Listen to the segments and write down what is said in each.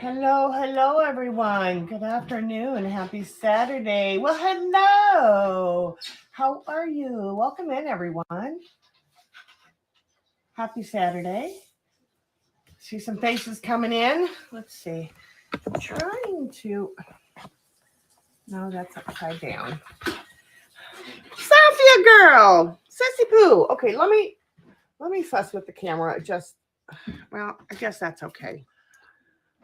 Hello, everyone. Good afternoon and happy Saturday. Well, hello. How are you? Welcome in, everyone. Happy Saturday. See some faces coming in. Let's see. I'm trying to. No, that's upside down. Sophia girl. Sissy poo. Okay, let me fuss with the camera. Well, I guess that's okay.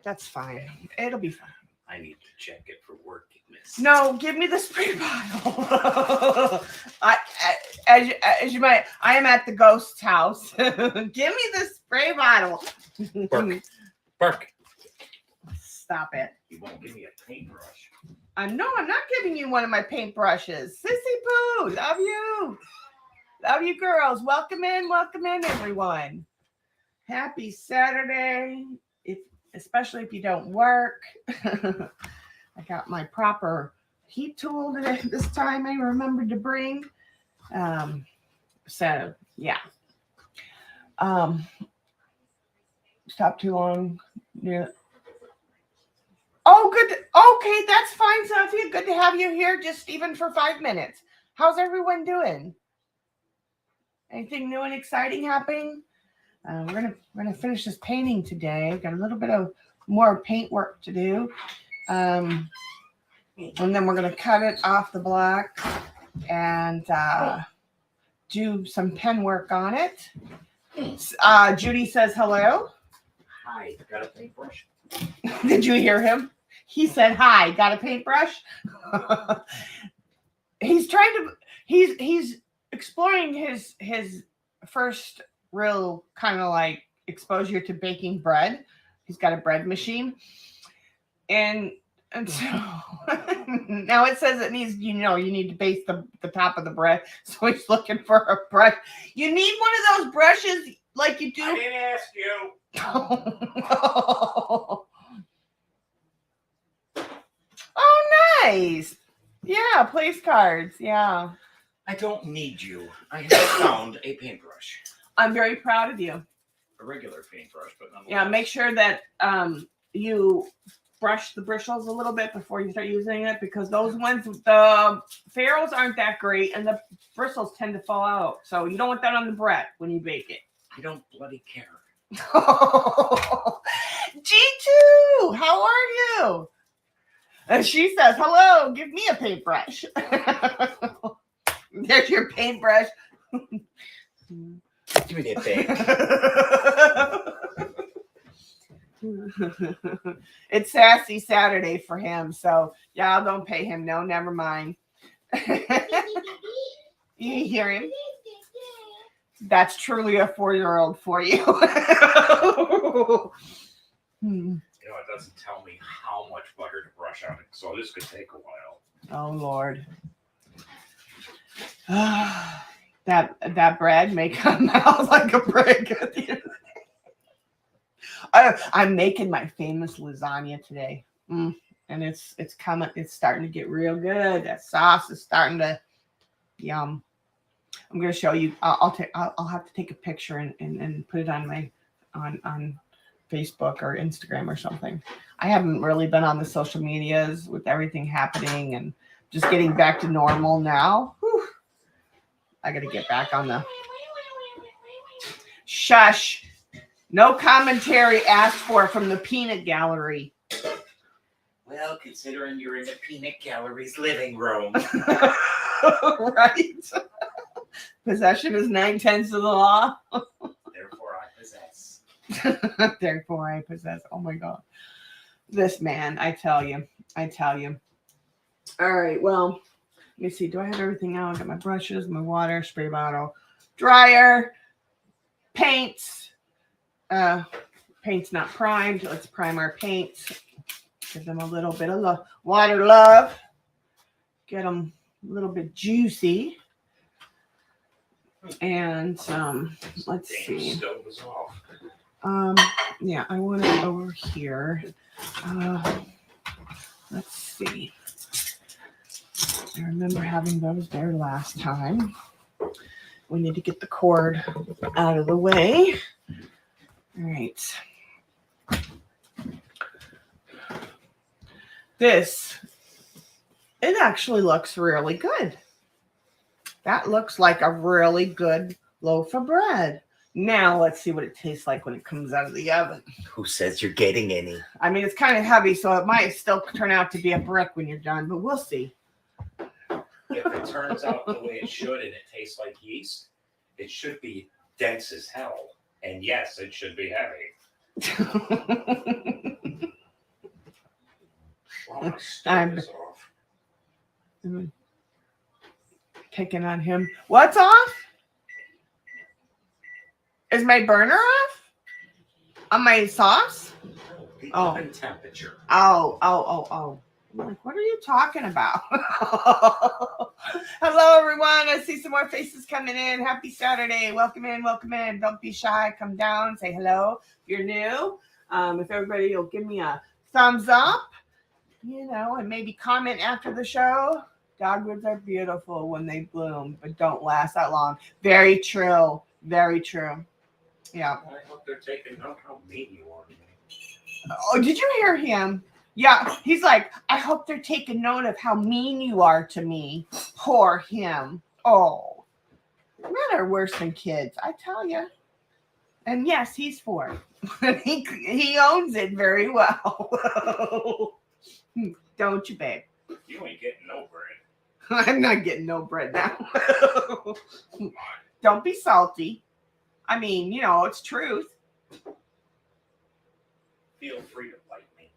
That's fine. It'll be fine. I need to check it for workingness. No, give me the spray bottle. As you might, I am at the ghost house. Give me the spray bottle. Bark. Stop it. You won't give me a paintbrush. No, I'm not giving you one of my paintbrushes. Sissy poo, love you. Love you, girls. Welcome in, everyone. Happy Saturday. Especially if you don't work. I got my proper heat tool today. This time I remembered to bring. So yeah. Stop too long. Yeah. Oh, good. Okay, that's fine, Sophia. Good to have you here, just even for 5 minutes. How's everyone doing? Anything new and exciting happening? We're gonna finish this painting today. Got a little bit of more paint work to do, and then we're gonna cut it off the black and do some pen work on it. Judy says hello. Hi, got a paintbrush? Did you hear him? He said hi. Got a paintbrush? He's exploring his first real kind of like exposure to baking bread. He's got a bread machine, and so now it says it needs, you need to base the top of the bread. So he's looking for a brush. You need one of those brushes like you do. I didn't ask you. Oh, nice. Yeah, place cards. Yeah. I don't need you. I have found a paintbrush. I'm very proud of you. A regular paintbrush, but nonetheless. Yeah, make sure that you brush the bristles a little bit before you start using it, because those ones, the ferrules aren't that great and the bristles tend to fall out. So you don't want that on the bread when you bake it. I don't bloody care. G2, how are you? And she says, hello, give me a paintbrush. There's your paintbrush. Give me that bag. It's Sassy Saturday for him, so y'all don't pay him. No, never mind. You hear him? That's truly a 4-year-old for you. It doesn't tell me how much butter to brush on it, so this could take a while. Oh, Lord. That bread may come out like a brick at the end of the day. I'm making my famous lasagna today. And it's coming. It's starting to get real good. That sauce is starting to yum. I'm going to show you. I'll have to take a picture and put it on my on Facebook or Instagram or something. I haven't really been on the social medias with everything happening and just getting back to normal now. Whew. I got to get back on the shush. No commentary asked for from the peanut gallery. Well, considering you're in the peanut gallery's living room. Right. Possession is 9/10 of the law. Therefore I possess. Therefore I possess. Oh my God. This man, I tell you. All right, well, let me see. Do I have everything out? I got my brushes, my water, spray bottle, dryer, paints. Paint's not primed. Let's prime our paints. Give them a little bit of water love. Get them a little bit juicy. And let's see. Stove is off. Yeah, I want it over here. Let's see. I remember having those there last time. We need to get the cord out of the way. All right. This, it actually looks really good. That looks like a really good loaf of bread. Now let's see what it tastes like when it comes out of the oven. Who says you're getting any? I mean, it's kind of heavy, so it might still turn out to be a brick when you're done, but we'll see. If it turns out the way it should and it tastes like yeast, it should be dense as hell. And yes, it should be heavy. Well, I'm gonna start this off. Picking on him. What's off? Is my burner off? On my sauce? The Oh. oven temperature. Oh. I'm like, what are you talking about? Hello, everyone. I see some more faces coming in. Happy Saturday. Welcome in. Welcome in. Don't be shy. Come down. Say hello if you're new. If everybody will give me a thumbs up, and maybe comment after the show. Dogwoods are beautiful when they bloom, but don't last that long. Very true. Very true. Yeah. I hope they're taking note how mean you are to me. Oh, did you hear him? Yeah, he's like, I hope they're taking note of how mean you are to me. Poor him. Oh, men are worse than kids, I tell you. And yes, he's 4. he owns it very well. Don't you, babe? You ain't getting no bread. I'm not getting no bread now. Don't be salty. I mean, it's truth. Feel free to bite me.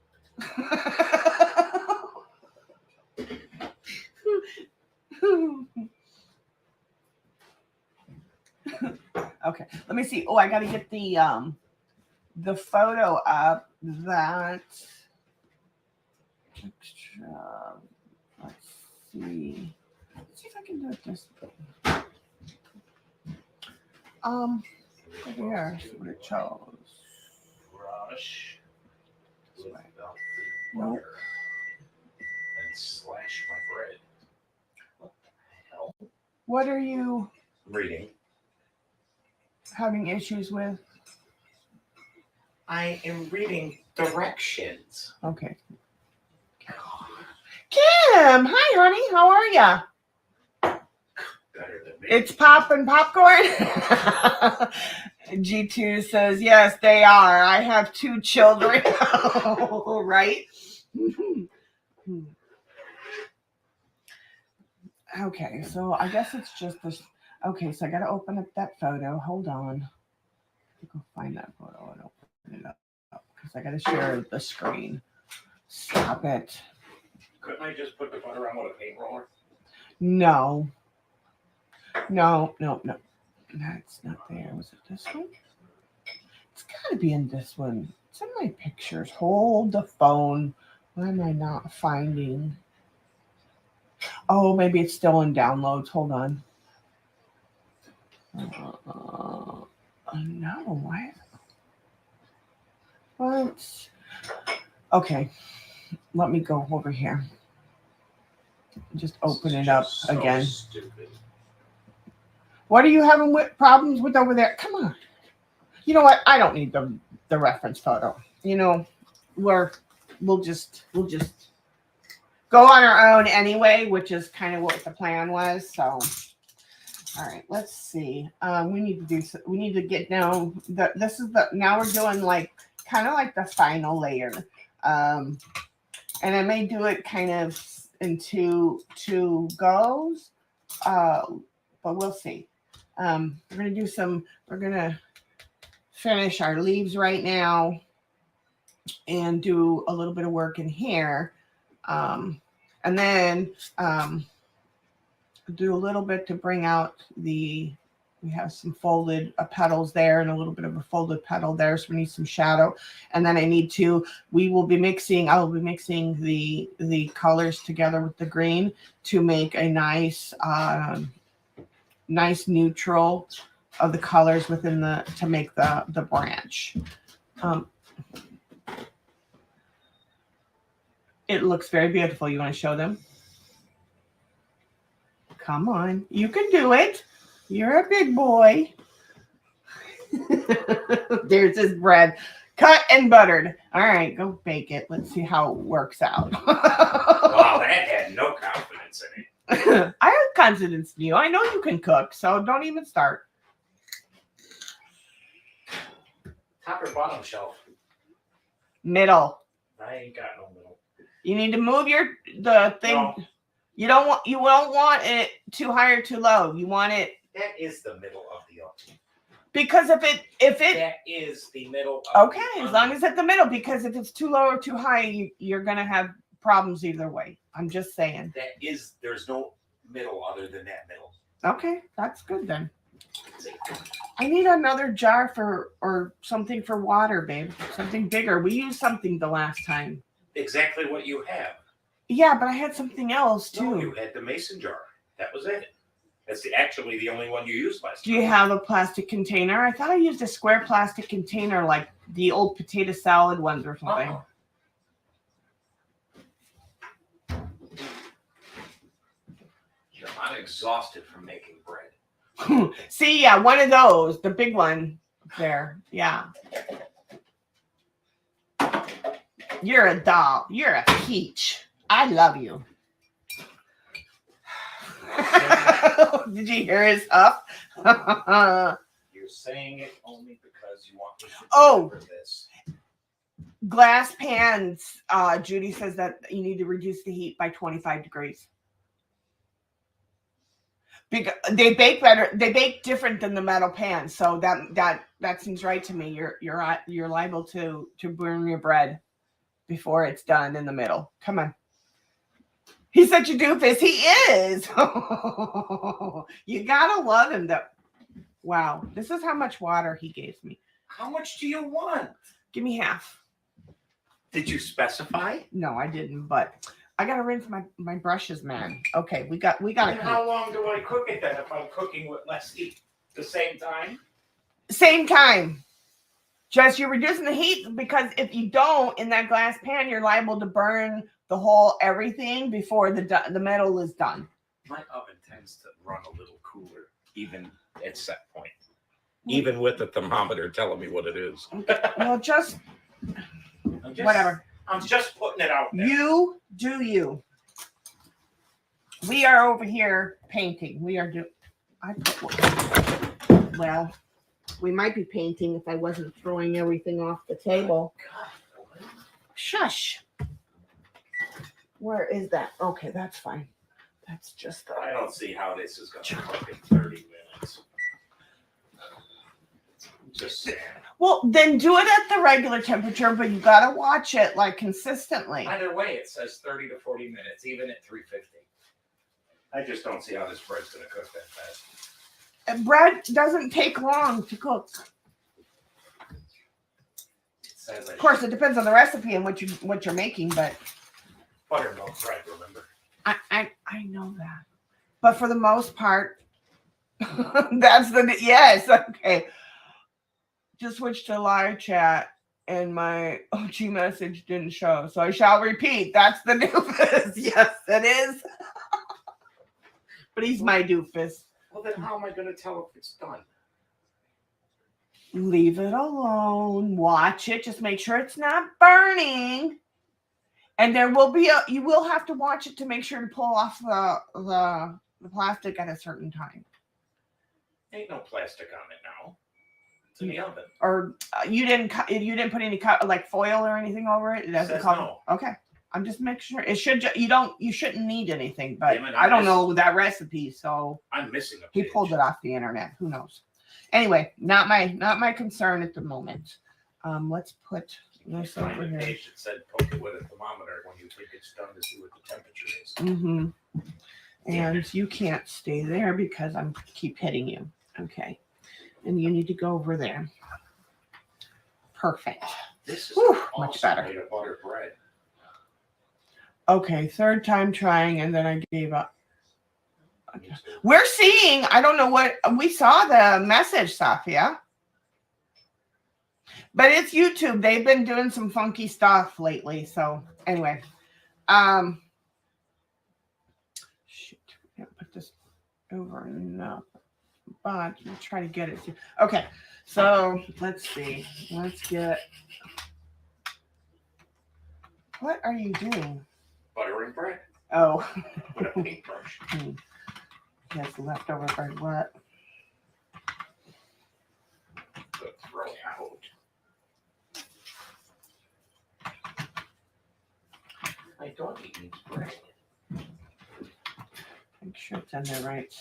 Okay, let me see. Oh, I got to get the photo up. Let's see. Let's see if I can do it this way. Here, see what it shows. Brush with the Nope. butter and slash my bread. What the hell? What are you Reading. having issues with? I am reading directions. Okay. Kim, hi, honey. How are ya? Better than me. It's popping popcorn. G2 says, yes, they are. I have 2 children. Right? Okay, so I guess it's just this. Okay, so I got to open up that photo. Hold on. Go find that photo and open it up because I got to share the screen. Stop it. Couldn't I just put the butter on with a paint roller? No. That's not there. Was it this one? It's got to be in this one. It's in my pictures. Hold the phone. Why am I not finding? Oh, maybe it's still in downloads. Hold on. No. Why? What? Okay. Let me go over here. Just open it up again. Stupid. What are you having problems with over there? Come on. You know what? I don't need the reference photo. We'll just go on our own anyway, which is kind of what the plan was. So, all right, let's see. We need to get down. Now we're doing kind of like the final layer. And I may do it kind of in two goes, but we'll see. We're gonna finish our leaves right now and do a little bit of work in here. And then do a little bit to bring out we have some folded petals there and a little bit of a folded petal there. So we need some shadow. And then I will be mixing the colors together with the green to make a nice neutral of the colors within to make the branch. It looks very beautiful. You want to show them? Come on. You can do it. You're a big boy. There's his bread. Cut and buttered. All right, go bake it. Let's see how it works out. Wow, that had no confidence in it. I have confidence in you. I know you can cook, so don't even start. Top or bottom shelf? Middle. I ain't got no middle. You need to move the thing. No. You don't want it too high or too low. You want it That is the middle of the oven. because if it That is the middle of okay, the as long as it's the middle, because if it's too low or too high, you're gonna have problems either way. I'm just saying. There's no middle other than that middle. Okay, that's good then. I need another jar or something for water, babe. Something bigger. We used something the last time. Exactly what you have. Yeah, but I had something else too. No, you had the mason jar. That was it. That's actually the only one you used last Do time. you have a plastic container? I thought I used a square plastic container like the old potato salad ones or something. Uh-uh. I'm exhausted from making bread. See, yeah, one of those, the big one there. Yeah. You're a doll. You're a peach. I love you. Did you hear his up? You're saying it only because you want me to remember this. Glass pans. Judy says that you need to reduce the heat by 25 degrees. Because they bake better. They bake different than the metal pans, so that seems right to me. You're liable to burn your bread before it's done in the middle. Come on. He's such a doofus. He is. You gotta love him though. Wow, this is how much water he gave me. How much do you want? Give me half. Did you specify? No, I didn't, but I gotta rinse my brushes, man. Okay, we gotta. And how long do I cook it then if I'm cooking with less heat? The same time? Same time. Just you're reducing the heat because if you don't in that glass pan, you're liable to burn the whole everything before the metal is done. My oven tends to run a little cooler, even at set point. Even with the thermometer telling me what it is. Well, whatever. I'm just putting it out there. You do you. We are over here painting. We are well, we might be painting if I wasn't throwing everything off the table. Shush. Where is that? Okay, that's fine. That's just I don't see how this is going to cook in 30 minutes. Just saying. well, then do it at the regular temperature, but you gotta watch it like consistently. Either way, it says 30 to 40 minutes, even at 350. I just don't see how this bread's going to cook that fast. And bread doesn't take long to cook. It says Of course, it depends on the recipe and what you're making, but buttermilk bread, remember? I know that. But for the most part, that's yes, okay. Just switch to live chat and my OG message didn't show. So I shall repeat. That's the doofus. Yes, it is. But he's my doofus. Well, then how am I going to tell if it's done? Leave it alone. Watch it. Just make sure it's not burning. And there will be you will have to watch it to make sure to pull off the plastic at a certain time. Ain't no plastic on it now. It's in the oven. Or you didn't put any like foil or anything over it. It doesn't Says cover. no. Okay, I'm just making sure. It should. You shouldn't need anything, but Damn it, I don't know that recipe, so I'm missing a he page. pulled it off the internet. Who knows? Anyway, not my concern at the moment. Let's put this Find over a here. page that said poke it with a thermometer when you think it's done to see what the temperature is. Mm-hmm. And you can't stay there because I'm keep hitting you. Okay. And you need to go over there. Perfect. This is Whew, also much better. made of butter bread. Okay, third time trying, and then I gave up. Okay. We're seeing, I don't know what, we saw the message stuff, yeah? But it's YouTube. They've been doing some funky stuff lately. So anyway. Shoot. Put this over enough. But we'll try to get it to. Okay. So let's see. Let's get. What are you doing? Buttering bread Oh, with a paintbrush. yes, leftover bread. What? To throw out. My doggy needs bread. Make sure it's in there right.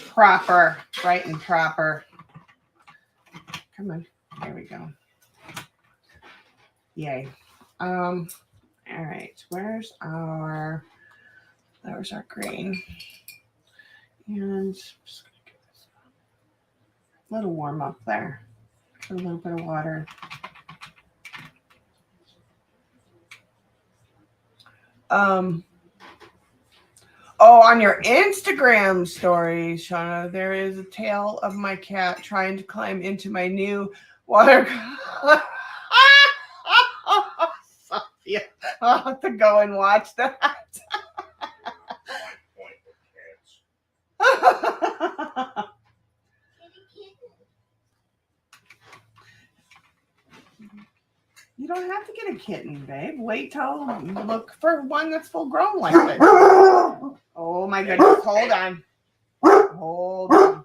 Proper, right and proper. Come on. There we go. Yay. All right. There's our green. And just gonna give this a little warm up there. Put a little bit of water. Oh, on your Instagram story, Shauna, there is a tale of my cat trying to climb into my new water. Sophia, I'll have to go and watch that. Point with cats. You don't have to get a kitten, babe. Wait till look for one that's full grown like this. Oh my goodness. Hold on. Hold on.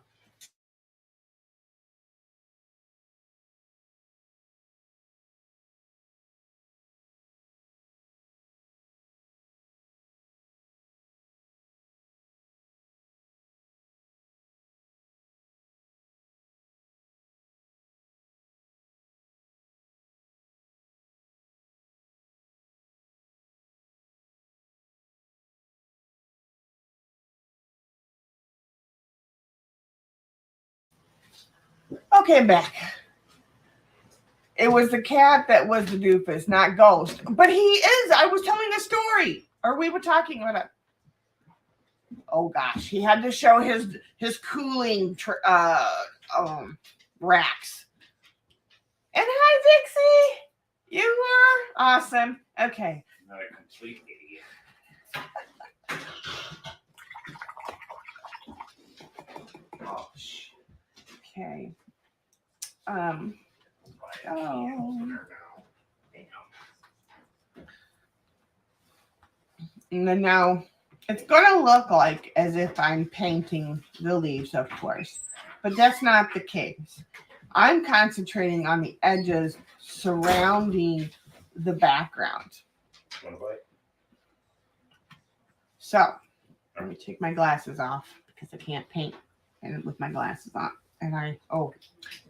Okay, I'm back. It was the cat that was the doofus, not Ghost. But he is. I was telling a story. Or we were talking about it. Oh gosh, he had to show his cooling racks. And hi, Dixie. You were awesome. Okay. Not a complete idiot. Oh shit. Okay. Oh. And then now it's going to look like as if I'm painting the leaves, of course, but that's not the case. I'm concentrating on the edges surrounding the background. So let me take my glasses off because I can't paint and with my glasses on. And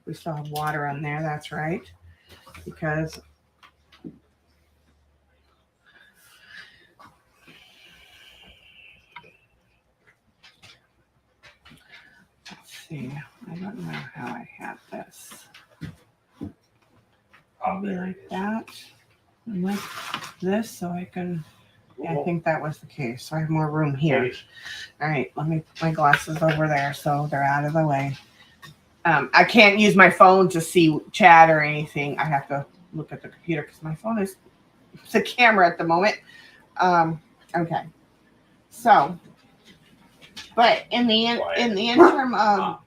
we still have water on there. That's right. Because let's see. I don't know how I have this. Maybe like that. And like this so I can. Yeah, I think that was the case. So I have more room here. All right, let me put my glasses over there so they're out of the way. I can't use my phone to see chat or anything. I have to look at the computer because my phone is the camera at the moment. Okay. So, but in the interim of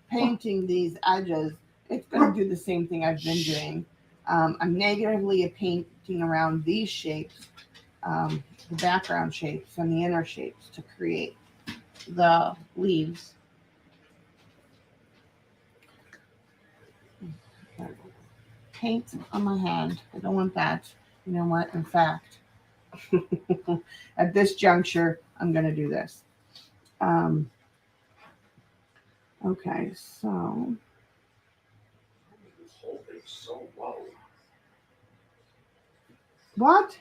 painting these edges, it's going to do the same thing I've been doing. I'm negatively painting around these shapes, the background shapes and the inner shapes to create the leaves. Paint on my hand. I don't want that. You know what? In fact, at this juncture, I'm going to do this. Okay, so. Holding so low. What?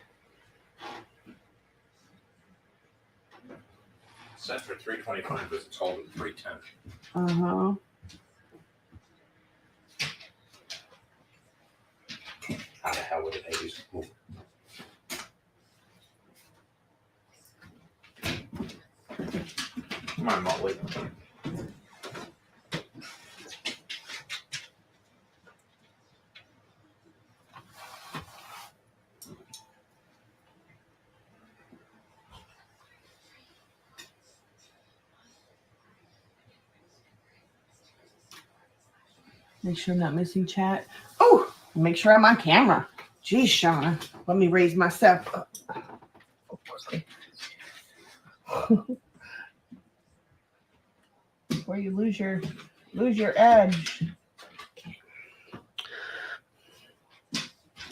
Set for 325, but it's holding 310. Uh-huh. How the hell would it use? Come on, Molly. Make sure I'm not missing chat. Oh, make sure I'm on camera. Geez, Shauna, let me raise myself up. Before you lose your edge.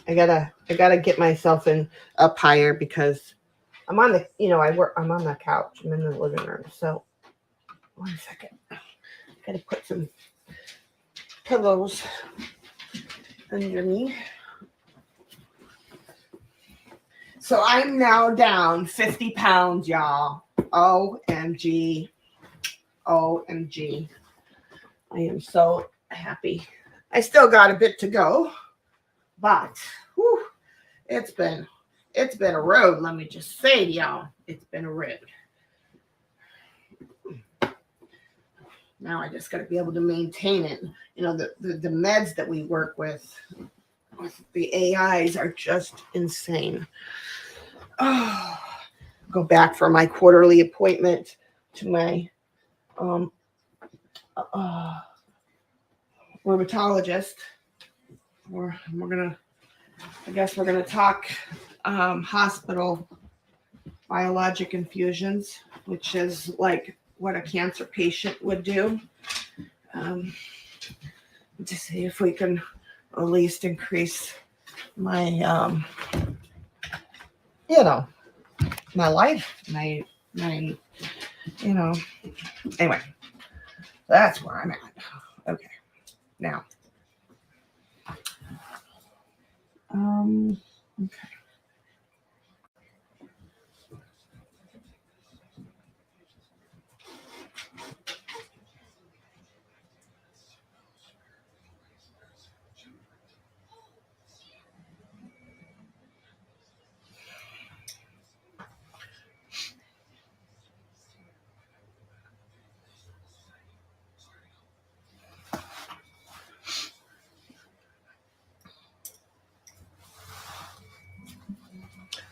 I gotta get myself up higher because I'm on the I'm on the couch. I'm in the living room. So 1 second. Gotta put some pillows under me. So I'm now down 50 pounds, y'all. OMG. OMG. I am so happy. I still got a bit to go, but whew, it's been a road, let me just say to y'all. It's been a road. Now I just got to be able to maintain it. You know, the meds that we work with the AIs are just insane. Oh, go back for my quarterly appointment to my rheumatologist. I guess we're gonna talk hospital biologic infusions, which is like what a cancer patient would do, to see if we can at least increase my my life, my anyway, that's where I'm at. Okay, now okay.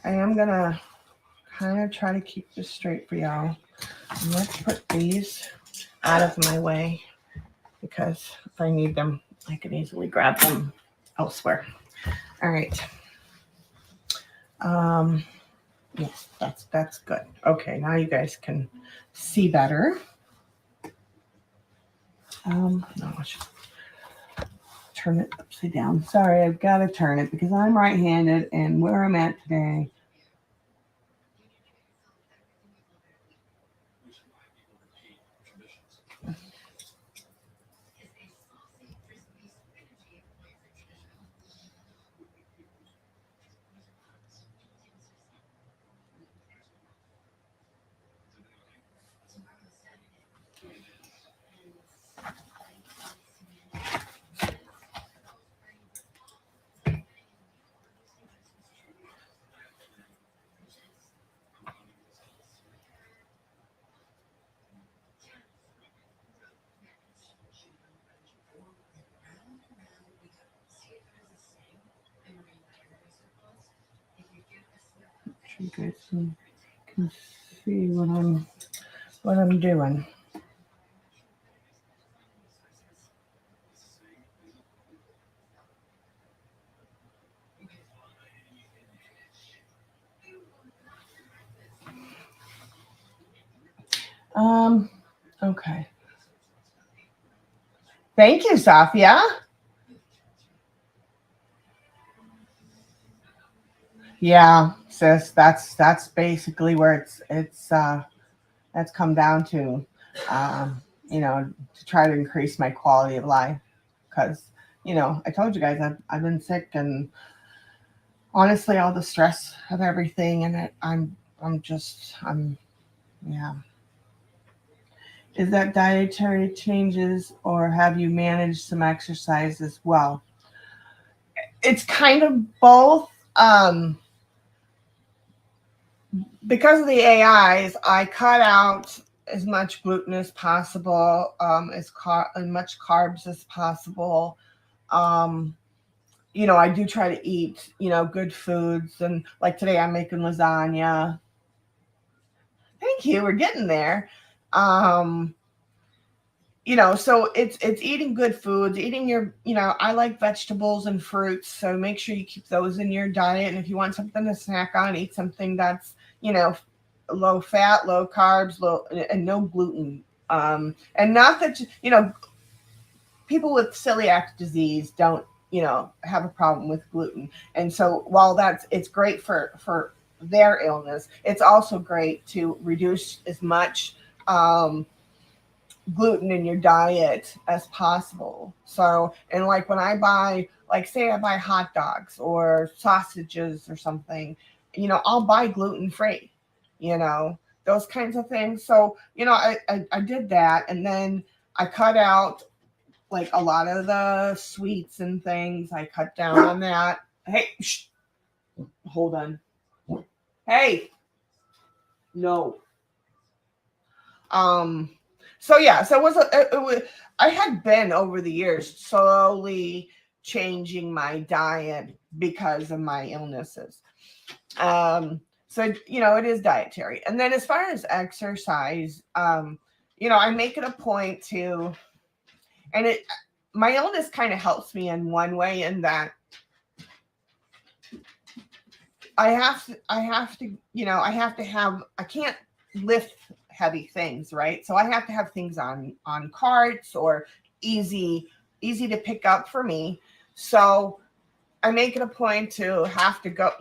I am gonna kind of try to keep this straight for y'all. And let's put these out of my way because if I need them, I can easily grab them elsewhere. All right. Yes, that's good. Okay, now you guys can see better. No, I should turn it upside down. Sorry, I've got to turn it because I'm right-handed and where I'm at today. You guys can see what I'm doing. Okay. Thank you, Safia. Yeah, sis, that's basically where it's that's come down to, to try to increase my quality of life. Because, I told you guys I've been sick, and honestly, all the stress of everything, and yeah. Is that dietary changes, or have you managed some exercise as well? It's kind of both. Because of the AIs, I cut out as much gluten as possible, as much carbs as possible. I do try to eat, good foods, and like today I'm making lasagna. Thank you. We're getting there. so it's eating good foods, eating your, I like vegetables and fruits, so make sure you keep those in your diet. And if you want something to snack on, eat something that's, low fat, low carbs, low and no gluten. And not that people with celiac disease don't, have a problem with gluten. And so while it's great for their illness, it's also great to reduce as much gluten in your diet as possible. So, and like when I buy, like say I buy hot dogs or sausages or something, I'll buy gluten free, those kinds of things. So, I did that, and then I cut out like a lot of the sweets and things. I cut down on that. Hey, hold on. Hey, no. So yeah, so it was, I had been over the years slowly changing my diet because of my illnesses. So it is dietary. And then as far as exercise, I make it a point to, and my illness kind of helps me in one way, in that I can't lift heavy things, right? So I have to have things on carts or easy to pick up for me. So I make it a point to have to go,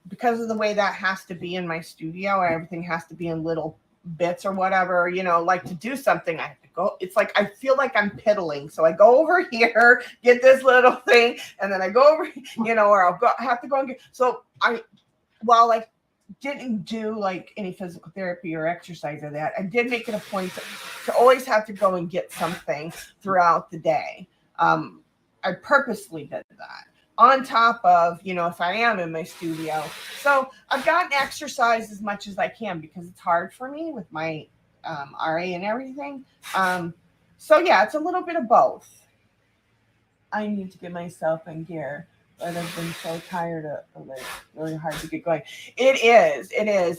because of the way that has to be in my studio, everything has to be in little bits or whatever, like to do something, I have to go. It's like I feel like I'm piddling. So I go over here, get this little thing, and then I go over, or have to go and get. So while I didn't do like any physical therapy or exercise or that, I did make it a point to always have to go and get something throughout the day. I purposely did that. On top of, if I am in my studio. So I've gotten exercise as much as I can because it's hard for me with my RA and everything. So yeah, it's a little bit of both. I need to get myself in gear, but I've been so tired of it. Really hard to get going. It is.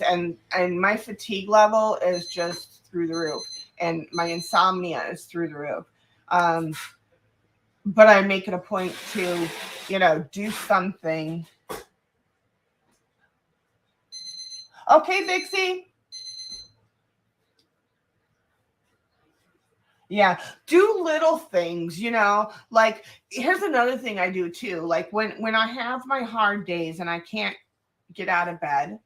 And my fatigue level is just through the roof. And my insomnia is through the roof. But I make it a point to, do something. Okay, Vixie. Yeah, do little things, like here's another thing I do too. Like when I have my hard days and I can't get out of bed,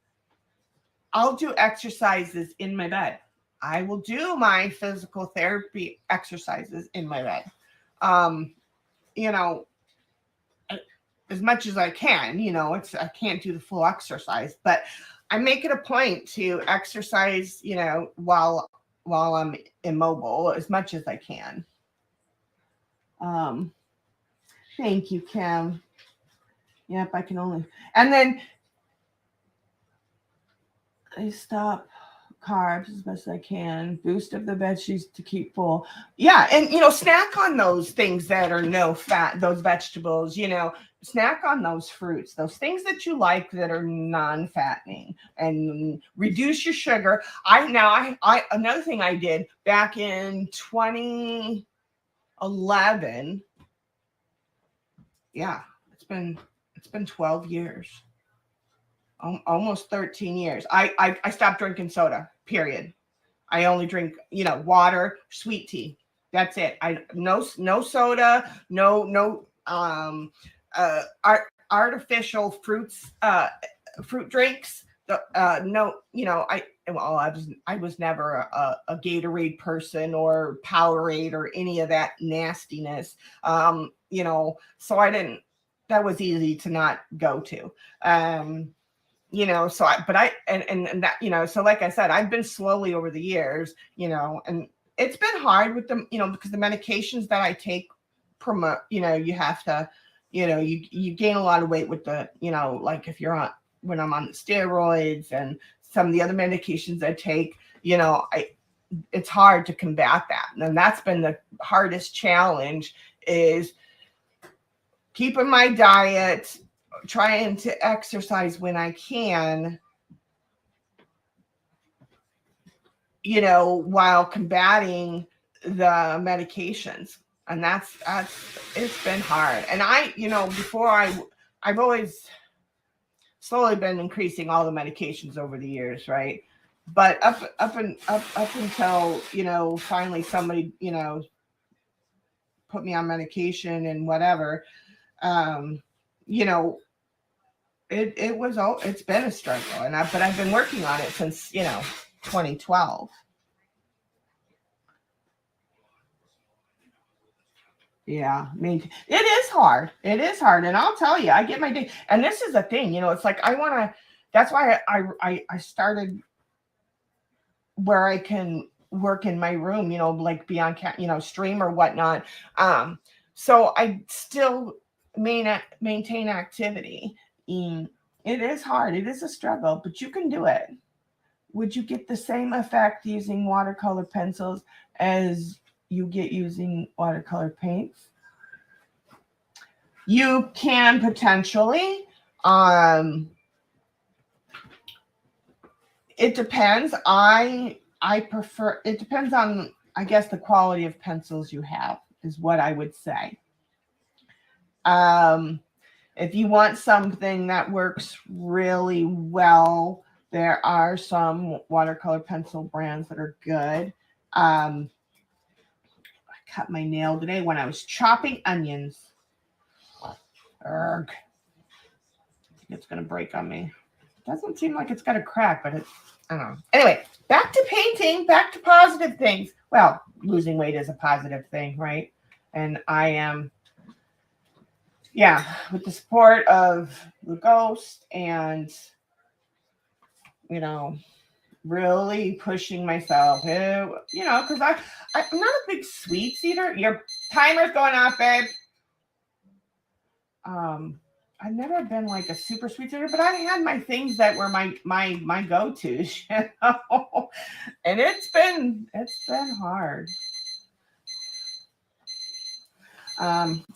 I'll do exercises in my bed. I will do my physical therapy exercises in my bed. As much as I can, I can't do the full exercise, but I make it a point to exercise, while I'm immobile as much as I can. Thank you, Kim. Yep, I can only, and then I stop carbs as best as I can, boost up the veggies to keep full. Yeah, and snack on those things that are no fat, those vegetables, snack on those fruits, those things that you like that are non-fattening, and reduce your sugar. I another thing I did back in 2011. Yeah, it's been 12 years. Almost 13 years. I stopped drinking soda, period. I only drink, water, sweet tea. That's it. No soda, no artificial fruits, fruit drinks. No, I was never a Gatorade person or Powerade or any of that nastiness. So I didn't, that was easy to not go to. So so like I said, I've been slowly over the years, and it's been hard with them, because the medications that I take promote, you have to, you gain a lot of weight with the, like if you're on, when I'm on the steroids and some of the other medications I take, it's hard to combat that. And that's been the hardest challenge, is keeping my diet, trying to exercise when I can, while combating the medications. And that's it's been hard. And before I've always slowly been increasing all the medications over the years, right? But up until finally somebody put me on medication and whatever, it's been a struggle, but I've been working on it since 2012. Yeah, I mean, it is hard. It is hard, and I'll tell you, I get my day. And this is the thing, it's like I want to. That's why I started where I can work in my room, like be on stream or whatnot. So I still maintain activity. It is hard. It is a struggle, but you can do it. Would you get the same effect using watercolor pencils as you get using watercolor paints? You can potentially. It depends. I prefer. It depends on, I guess, the quality of pencils you have is what I would say. If you want something that works really well, there are some watercolor pencil brands that are good. I cut my nail today when I was chopping onions. Urgh. I think it's going to break on me. It doesn't seem like it's got a crack, but I don't know. Anyway, back to painting, back to positive things. Well, losing weight is a positive thing, right? And I am, with the support of the ghost and, really pushing myself, because I'm not a big sweets eater. Your timer's going off, babe. I've never been like a super sweet eater, but I had my things that were my go-tos, and it's been hard.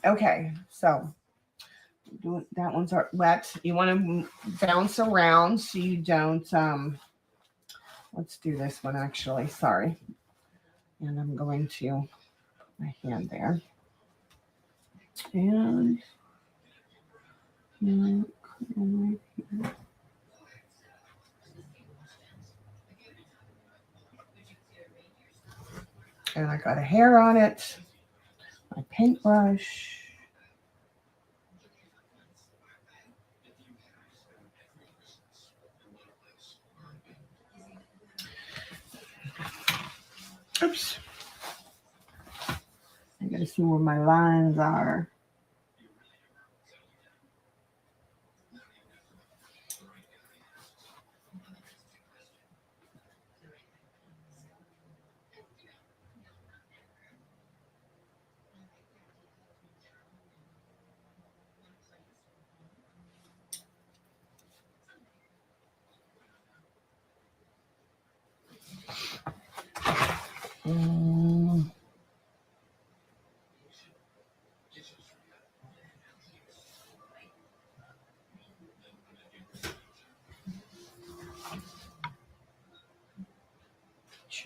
Okay, so that one's wet. You want to bounce around so you don't. Let's do this one actually. Sorry, and I'm going to put my hand there, and. And I got a hair on it. My paintbrush. Oops. I gotta see where my lines are.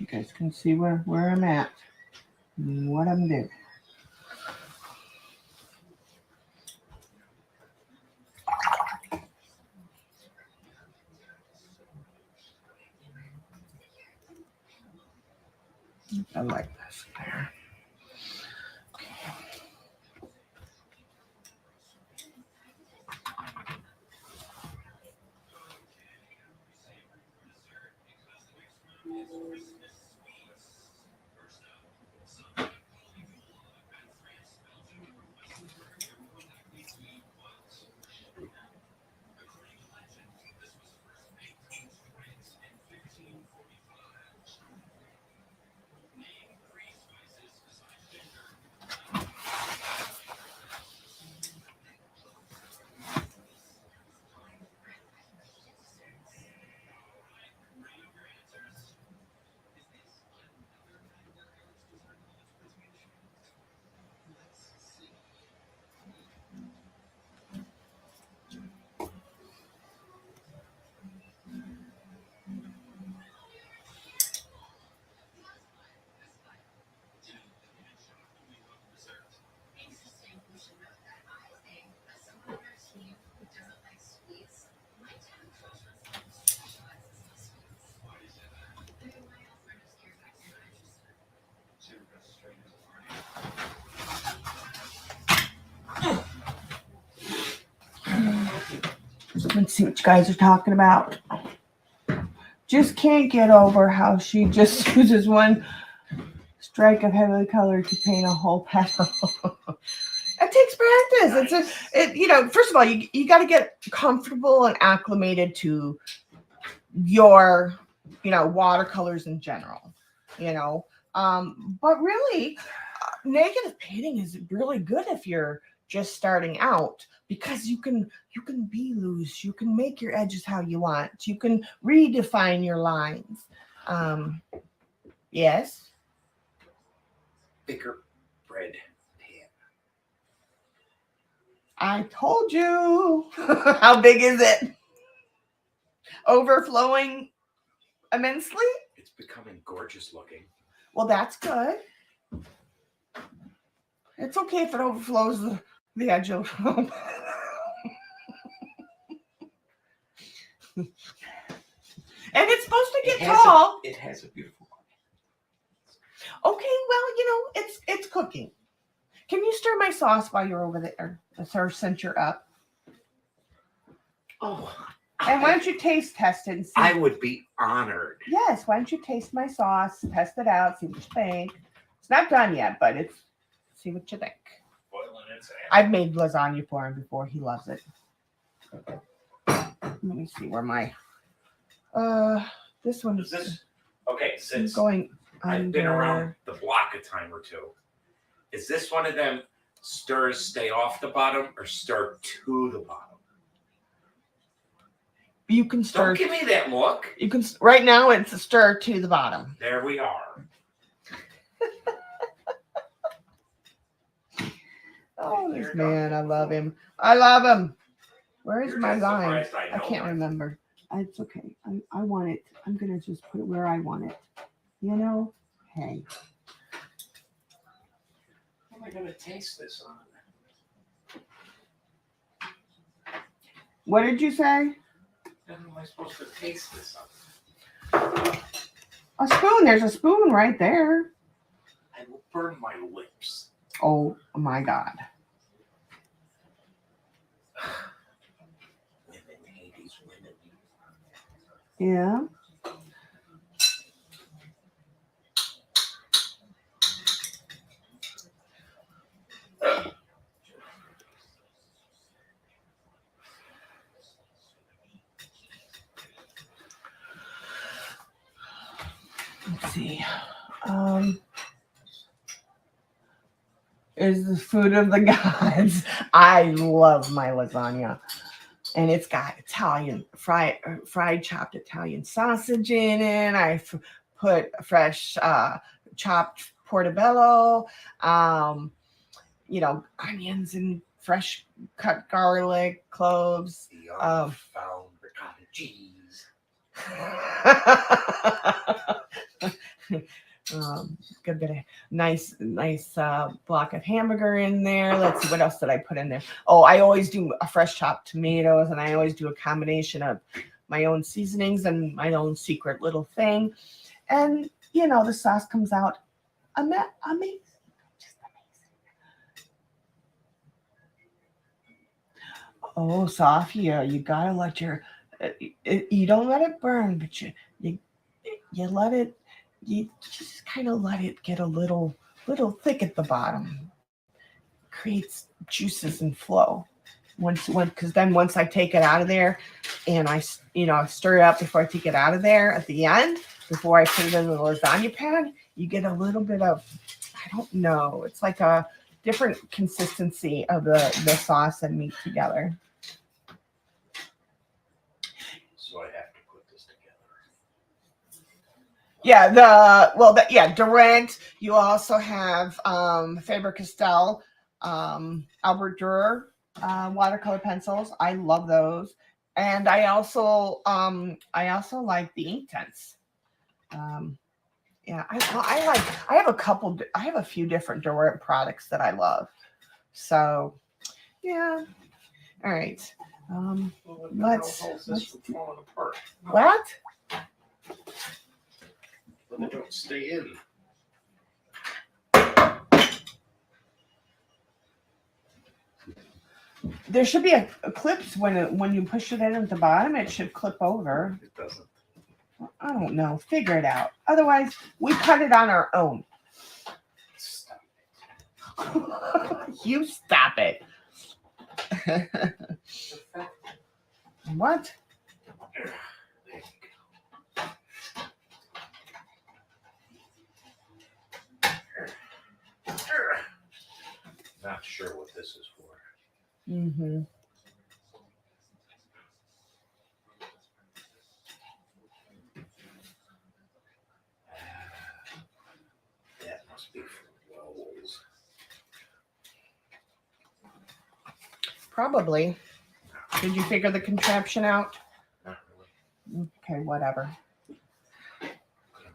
You guys can see where I'm at and what I'm doing. I like this there. Let's see what you guys are talking about. Just can't get over how she just uses one strike of heavily color to paint a whole petal. It takes practice. First of all, you got to get comfortable and acclimated to your, watercolors in general, but really negative painting is really good if you're just starting out, because you can be loose, you can make your edges how you want, you can redefine your lines. Yes, Bigger bread pan. I told you. How big is it? Overflowing immensely? It's becoming gorgeous looking. Well, that's good. It's okay if it overflows the edge of. And it's supposed to get tall. It has a beautiful. Okay, well, it's cooking. Can you stir my sauce while you're over there? Or since you're up. Oh, And why don't you taste test it and see? I would be honored. Yes, why don't you taste my sauce, test it out, see what you think. It's not done yet, but see what you think. Boiling inside. I've made lasagna for him before. He loves it. Let me see where my this one Is this okay? Since going I've been around under. the block a time or two, is this one of them stirs stay off the bottom or stir to the bottom? You can stir. Don't give me that look. You can right now. It's a stir to the bottom. There we are. Oh, this man! I love him. I love him. Where is You're my just line? surprised I know can't that. remember. It's okay. I want it. I'm gonna just put it where I want it. Hey. How am I gonna taste this on? What did you say? How am I supposed to taste this on? A spoon. There's a spoon right there. I will burn my lips. Oh my God. Women, Hades, women. Yeah. Let's see. Is the food of the gods. I love my lasagna. And it's got Italian fried chopped Italian sausage in it. I put fresh chopped portobello, onions and fresh cut garlic, cloves. The unfound ricotta cheese. Good bit of nice block of hamburger in there. Let's see, what else did I put in there? Oh, I always do a fresh chopped tomatoes, and I always do a combination of my own seasonings and my own secret little thing. And the sauce comes out amazing, just amazing. Oh, Sophia, you gotta let you don't let it burn, but you let it. You just kind of let it get a little thick at the bottom. Creates juices and flow. Because then once I take it out of there, and I stir it up before I take it out of there at the end, before I put it in the lasagna pan, you get a little bit of, I don't know, it's like a different consistency of the sauce and meat together. So I have to put this together. Yeah, Durant. You also have Faber-Castell, Albert Dürer watercolor pencils. I love those, and I also like the ink tints. Yeah, I have a few different Durant products that I love. So, yeah. All right. Let's falling apart. what? But it don't stay in. There should be a clips when you push it in at the bottom. It should clip over. It doesn't. I don't know. Figure it out. Otherwise, we cut it on our own. Stop. You stop it. What? There you go. Not sure what this is for. Mm-hmm. That must be for rolls. Probably. Did you figure the contraption out? Not really. Okay, whatever. Could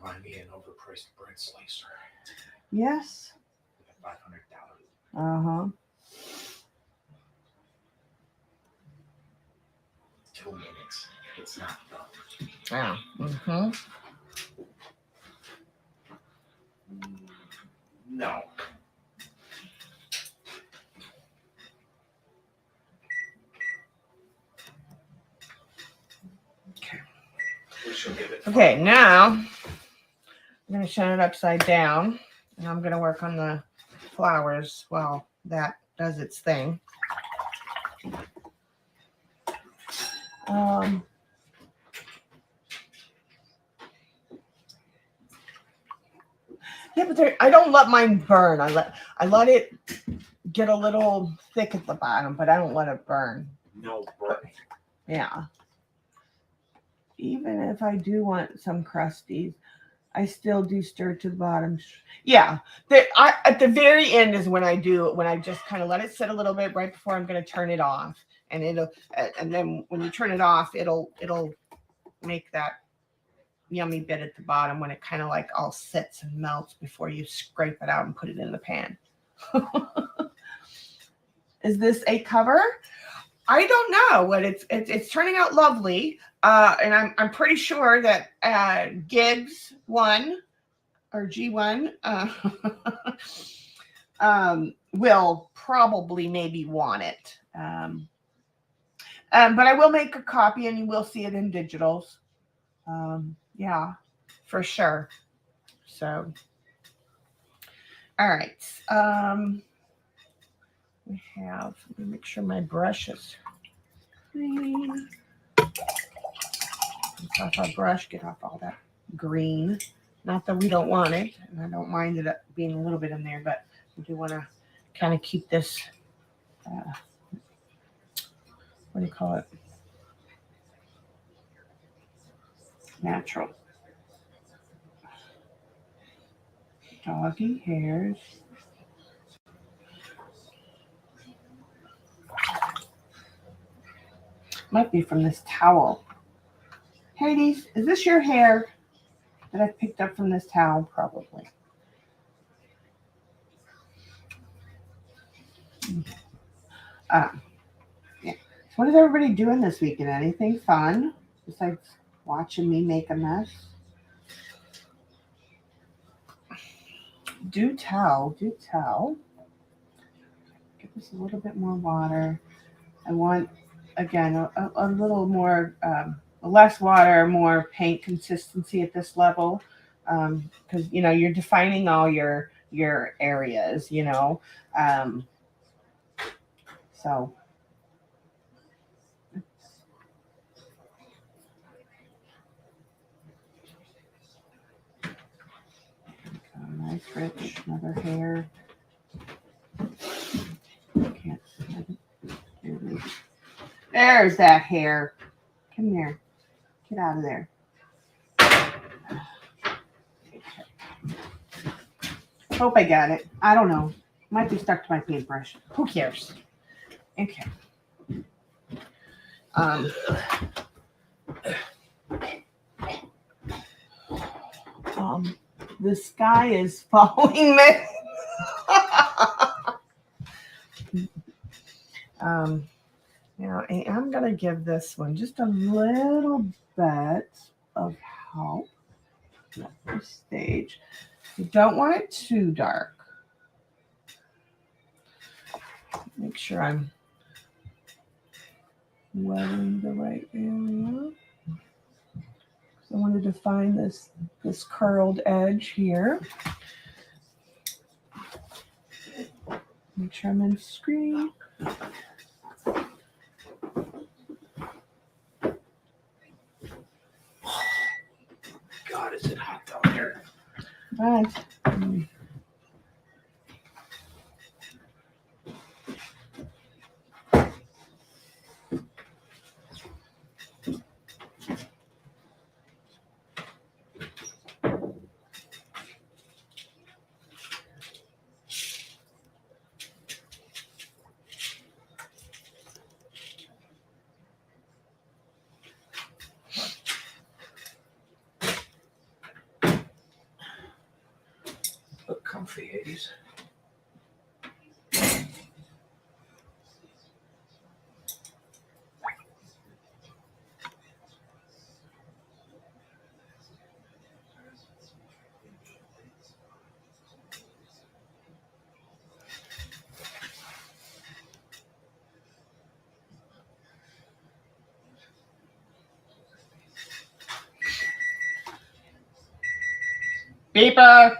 remind me an overpriced bread slicer. Yes. $500. Uh-huh. 2 minutes. It's not done. Yeah. Mm-hmm. No. Okay. We shall give it. Okay, now I'm going to turn it upside down, and I'm going to work on the flowers while that does its thing. Yeah, but I don't let mine burn. I let it get a little thick at the bottom, but I don't let it burn. No burn. Yeah. Even if I do want some crusties, I still do stir to the bottom. Yeah. At the very end is when I just kind of let it sit a little bit right before I'm going to turn it off. And then when you turn it off, it'll make that yummy bit at the bottom when it kind of like all sits and melts before you scrape it out and put it in the pan. Is this a cover? I don't know what it's turning out lovely. And I'm pretty sure that Gibbs 1 or G1 will probably maybe want it. But I will make a copy and you will see it in digitals. Yeah, for sure. So, all right. We have, let me make sure my brush is clean. Get off our brush, get off all that green. Not that we don't want it, and I don't mind it being a little bit in there, but we do want to kind of keep this, what do you call it? Natural. Doggy hairs. Might be from this towel. Hades, is this your hair that I picked up from this towel? Probably. Yeah. So what is everybody doing this weekend? Anything fun besides watching me make a mess? Do tell. Give this a little bit more water. I want, again, a little more, less water, more paint consistency at this level. Because, you're defining all your areas, so. Nice, rich, another hair. Can't see it. There's that hair. Come here. Get out of there. Hope I got it. I don't know. Might be stuck to my paintbrush. Who cares? Okay. The sky is following me. I'm gonna give this one just a little bit of help at this stage. You don't want it too dark. Make sure I'm wetting the right area. So I wanted to find this curled edge here. Make sure I'm in screen. God, is it hot down here? Right. Look comfy, Hades. Beeper.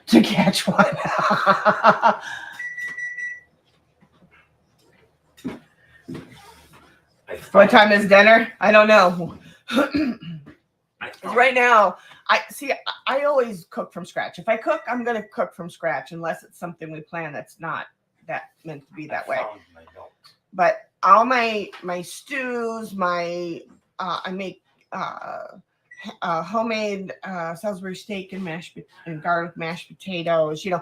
To catch one. What time is dinner? I don't know. Right now, I always cook from scratch. If I cook, I'm gonna cook from scratch unless it's something we plan that's not that meant to be that way. But all my stews, I make homemade Salisbury steak and garlic mashed potatoes. You know,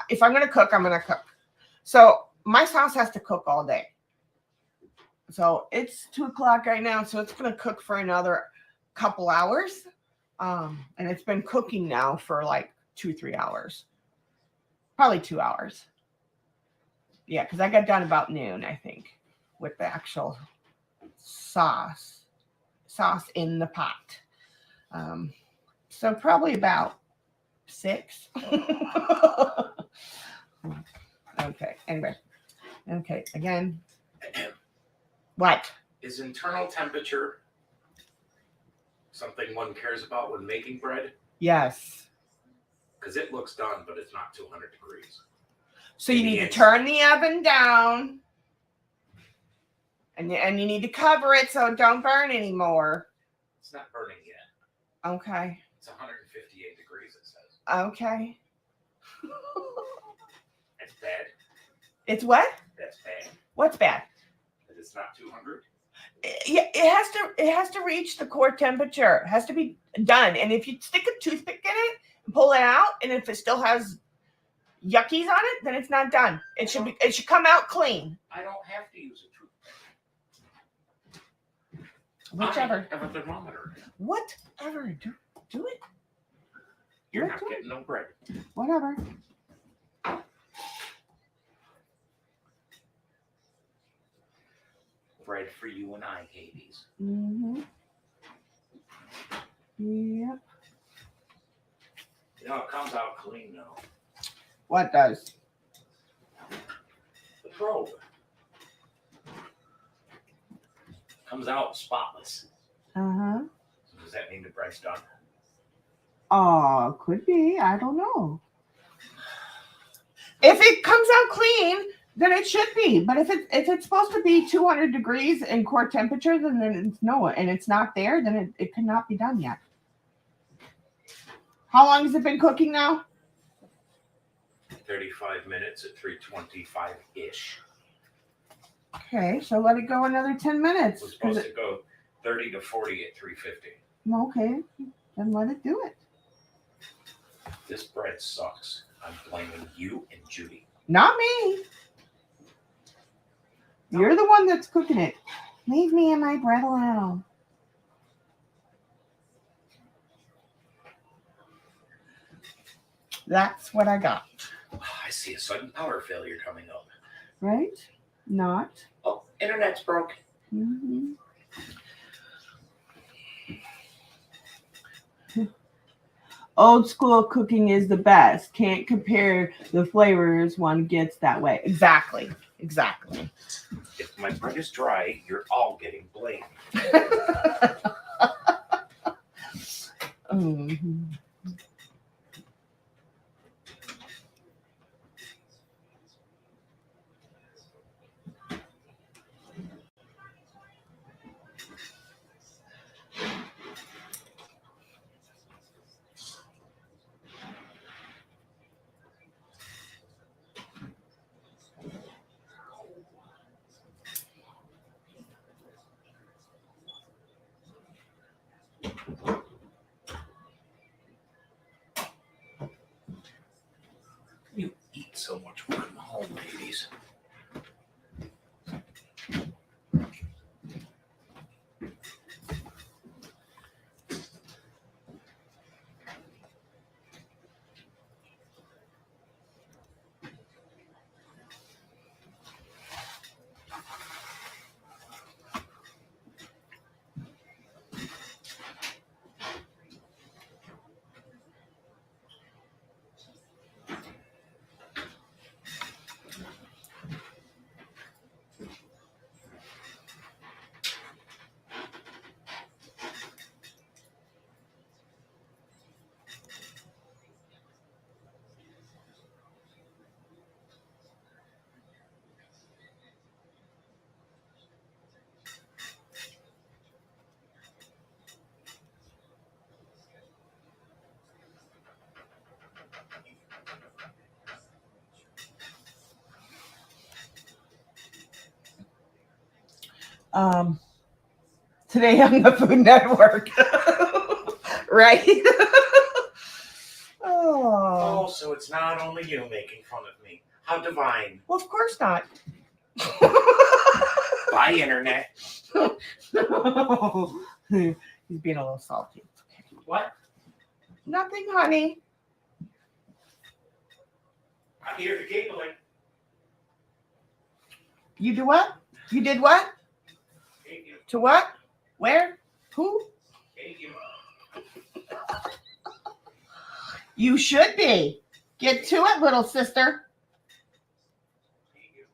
if I'm gonna cook, I'm gonna cook. So my house has to cook all day. So it's 2:00 right now, so it's gonna cook for another couple hours. And it's been cooking now for like 2-3 hours, probably 2 hours. Yeah, because I got done about noon, I think, with the actual sauce in the pot. So probably about 6. Okay. Anyway. Okay. Again. What? Is internal temperature something one cares about when making bread? Yes. Because it looks done, but it's not 200 degrees. So you need to turn the oven down. And you need to cover it so it don't burn anymore. It's not burning yet. Okay. It's 158 degrees, it says. Okay. That's bad. It's what? That's bad. What's bad? That it's not 200. Yeah, it has to reach the core temperature. It has to be done. And if you stick a toothpick in it and pull it out, and if it still has yuckies on it, then it's not done. It should come out clean. I don't have to use a toothpick. Whichever. I have a thermometer. Whatever. Do it. You're not getting no bread. Whatever. Bread for you and I, Hades. Mm-hmm. Yep. You know, it comes out clean though. What does? The probe. Comes out spotless. Uh-huh. So does that mean the bread's done? Oh, could be. I don't know. If it comes out clean, then it should be. But if it's supposed to be 200 degrees in core temperature, then it's no, and it's not there, then it cannot be done yet. How long has it been cooking now? 35 minutes at 325-ish. Okay, so let it go another 10 minutes. It was supposed to go 30 to 40 at 350. Okay, then let it do it. This bread sucks. I'm blaming you and Judy. Not me. You're the one that's cooking it. Leave me and my bread alone. That's what I got. I see a sudden power failure coming up. Right? Not. Oh, internet's broke. Old school cooking is the best. Can't compare the flavors one gets that way. Exactly. Exactly. If my bread is dry, you're all getting blamed. Mhm. You eat so much more in the home, ladies. Today on the Food Network. Right? Oh, Oh. so it's not only you making fun of me. How divine. Well, of course not. Bye, internet. He's being a little salty. What? Nothing, honey. I'm here to giggling. You do what? You did what? Hate you. To what? Where? Who? Hate you. You should be. Get to it, little sister. Hate you.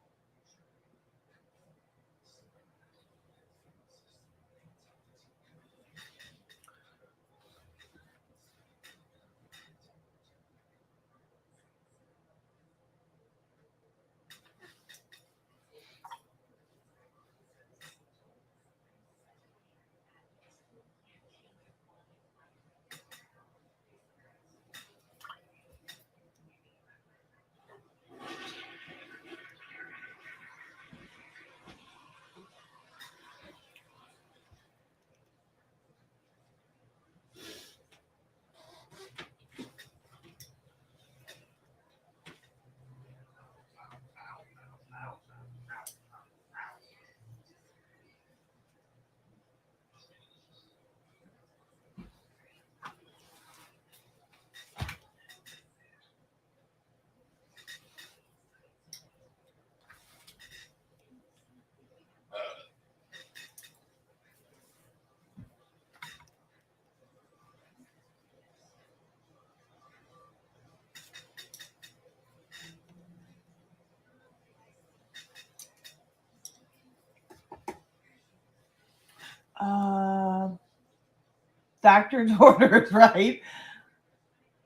Doctor's orders, right?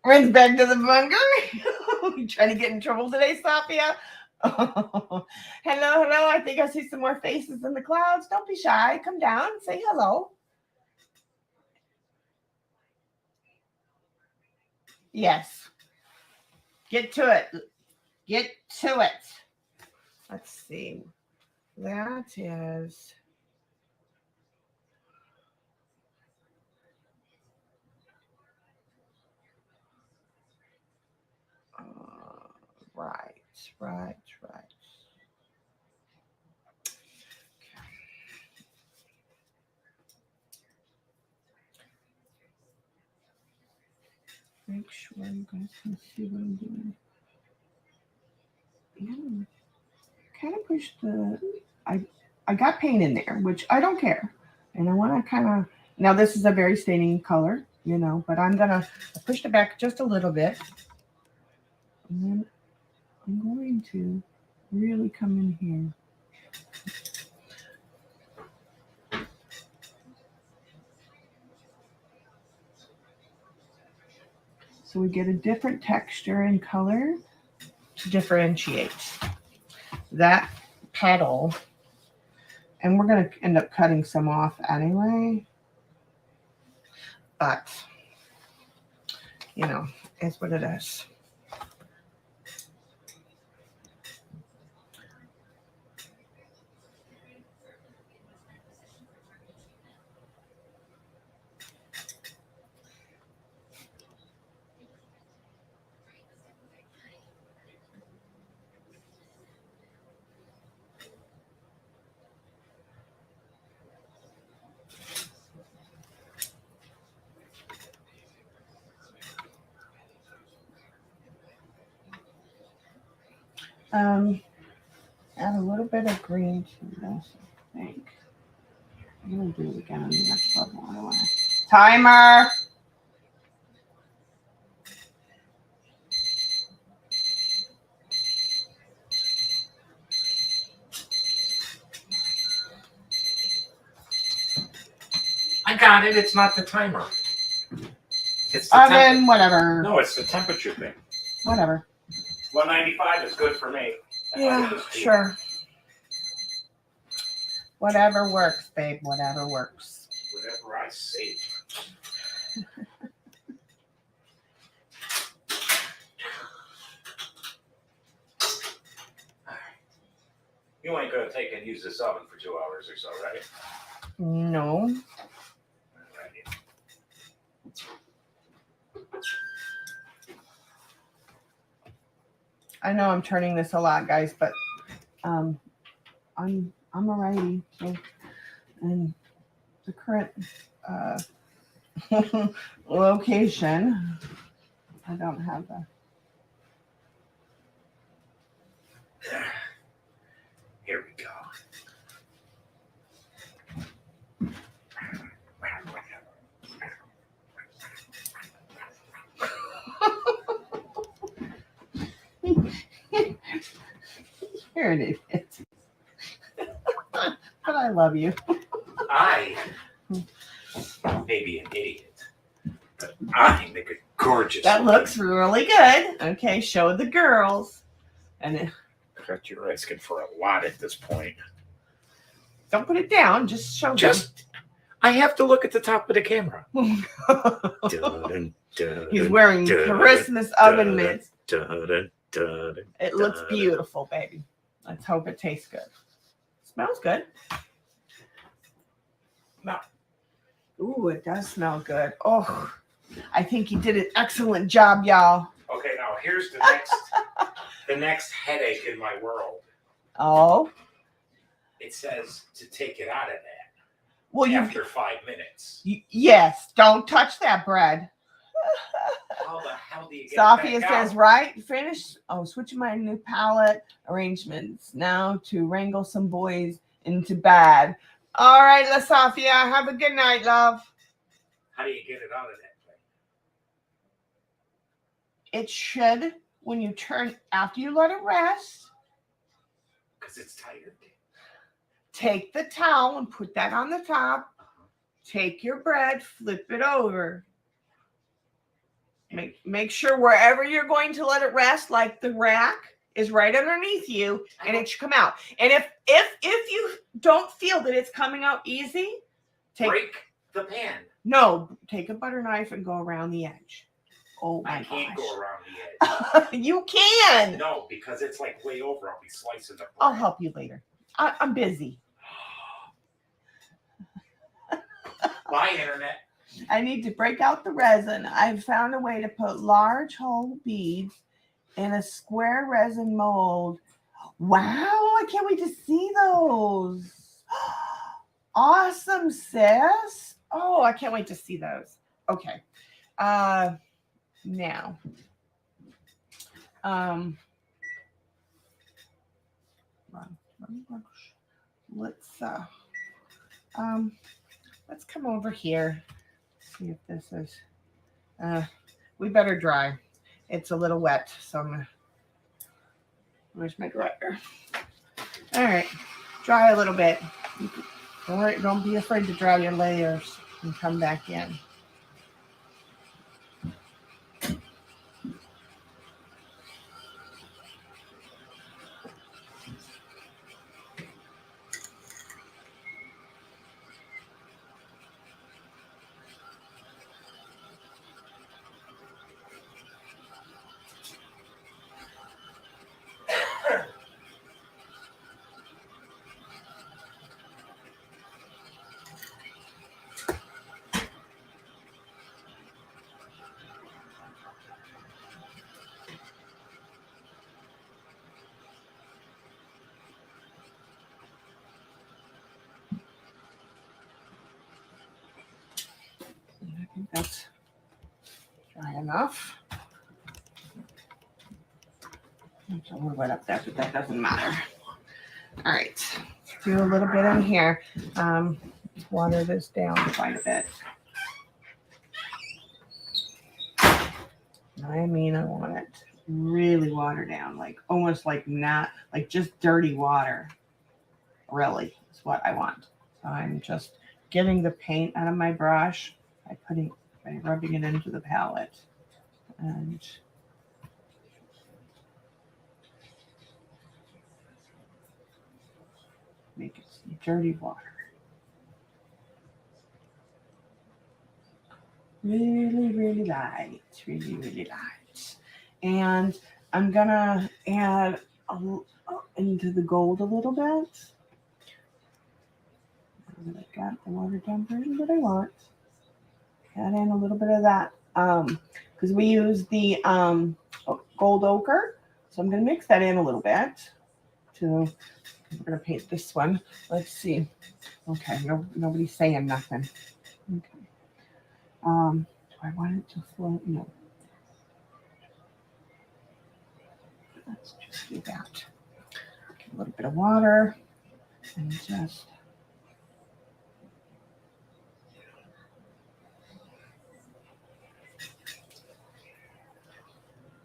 Runs back to the bunker. You trying to get in trouble today, Sophia? Hello, hello. I think I see some more faces in the clouds. Don't be shy. Come down. Say hello. Yes. Get to it. Get to it. Let's see. That is. Right. Make sure you guys can see what I'm doing. Yeah. Kind of push the. I got paint in there, which I don't care, and I want to kind of. Now this is a very staining color, you know, but I pushed it back just a little bit. And then I'm going to really come in here. So we get a different texture and color to differentiate that petal. And we're going to end up cutting some off anyway. But, you know, it's what it is. Add a little bit of green to this, I think. I'm going to do it again on the next level. I don't want to. Timer! I got it. It's not the timer. It's the Oven, whatever. No, it's the temperature thing. Whatever. 195 is good for me. Yeah, sure. Whatever works, babe. Whatever works. Whatever I say. You ain't gonna take and use this oven for 2 hours or so, right? No. Alrighty. I know I'm turning this a lot, guys, but I'm a righty, so, and the current location, I don't have the. Here we go. Here it is. But I love you. I may be an idiot, but I make a gorgeous. That looks really good. Okay, show the girls. And But you're asking for a lot at this point. don't put it down. Just show I have to look at the top of the camera. them. Dun, dun, He's wearing dun, Christmas dun, oven mitts. dun, dun, It looks beautiful, baby. Let's hope it tastes good. Smells good. No. Ooh, it does smell good. Oh, I think you did an excellent job, y'all. Okay, now here's the next headache in my world. Oh, It says to take it out of that well, after 5 minutes. yes. Don't touch that bread. How the hell do you get Sophia it back says, out? right, finish. Oh, switching my new palette arrangements now to wrangle some boys into bed. All right, La Sophia, have a good night, love. How do you get it out of that thing? It should, when you turn, after you let it rest, Because it's tired. take the towel and put that on the top. Take your bread, flip it over. Make sure wherever you're going to let it rest, like the rack is right underneath you, and it should come out. And if you don't feel that it's coming out easy, Break the pan. take a butter knife and go around the edge. Oh my I can't gosh. go around the edge. You can. No, because it's like way over. I'll be slicing the bread. I'll help you later. I'm busy. Bye, internet. I need to break out the resin. I've found a way to put large whole beads in a square resin mold. Wow, I can't wait to see those. Awesome, sis. Oh, I can't wait to see those. Okay. Now. Let's come over here. See if this is We better dry. It's a little wet, so I'm gonna. Where's my dryer? All right, dry a little bit. All right, don't be afraid to dry your layers and come back in. I think that's dry enough. There's a little bit up there, but that doesn't matter. All right, do a little bit in here. Water this down quite a bit. I mean, I want it really watered down, like almost like not like just dirty water. Really, is what I want. So I'm just getting the paint out of my brush by rubbing it into the palette and. Make it some dirty water. Really, really light. Really, really light. And I'm gonna add into the gold a little bit. I've got the watered down version that I want. Add in a little bit of that because we use the gold ochre. So I'm gonna mix that in a little bit. We're gonna paint this one. Let's see. Okay, nobody's saying nothing. Okay. Do I want it to float? No. Let's just do that. Get a little bit of water and just.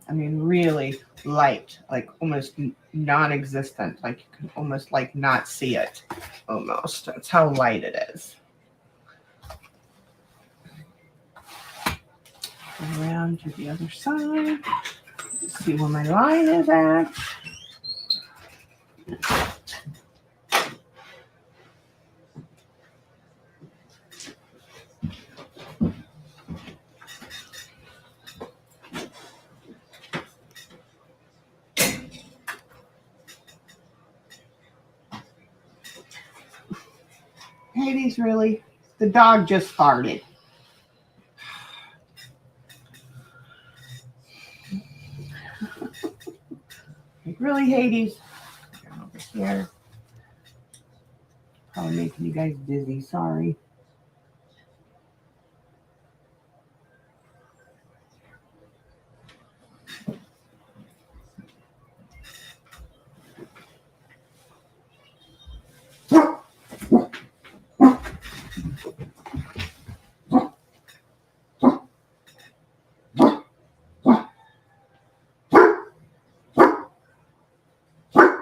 I mean, really light, like almost non-existent, like you can almost like not see it, almost. That's how light it is. Around to the other side. Let's see where my line is at. Hades, really? The dog just farted. Like, really, Hades? Over here. Probably making you guys dizzy, sorry.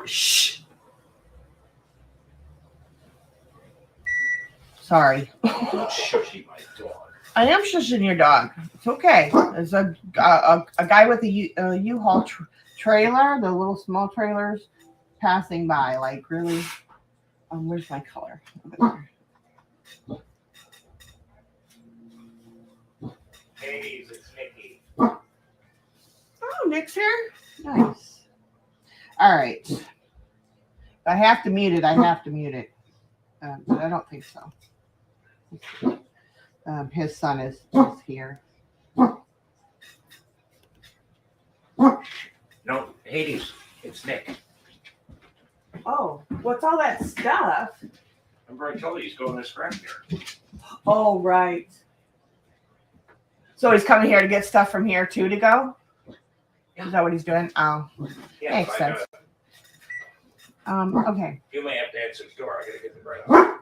Shh. Sorry. Don't shushy my dog. I am shushing your dog. It's okay. There's a guy with a U-Haul trailer, the little small trailers, passing by. Like, really? Where's my color? Hades, it's Mickey. Oh, Nick's here? Nice. All right. If I have to mute it, I have to mute it. But I don't think so. His son is here. No, Hades, it's Nick. Oh, what's all that stuff? Remember I told you he's going to scrapyard. Oh, right. So he's coming here to get stuff from here too to go? Is that what he's doing? Oh, Yeah, makes so I sense. gotta- Okay. You may have to answer the door. I gotta get the bread out.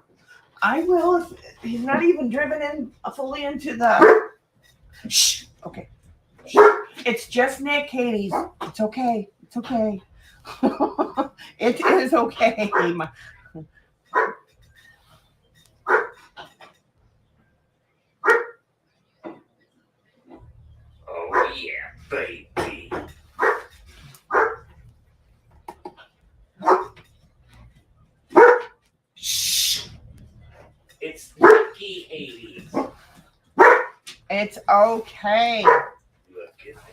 I will. He's not even driven in fully into the. Shh. It's just Nick, Katie's. It's okay. It's okay. It is okay. Oh yeah, baby. Shh. It's Nicky Hades. It's okay. Look at that.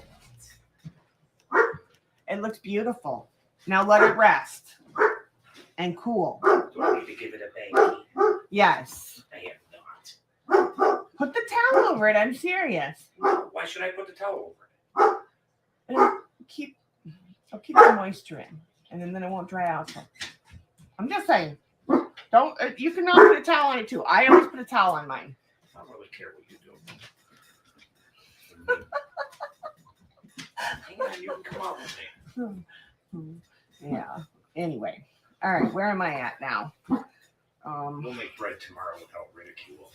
It looks beautiful. Now let it rest and cool. Do I need to give it a banky? Yes. I am not. Put the towel over it. I'm serious. Why should I put the towel over it? It'll keep the moisture in, and then it won't dry out. So I'm just saying. Don't. You can not put a towel on it too. I always put a towel on mine. I don't really care what you do. Hang on, you can come out with me. Yeah. Anyway. All right. Where am I at now? We'll make bread tomorrow without ridicule.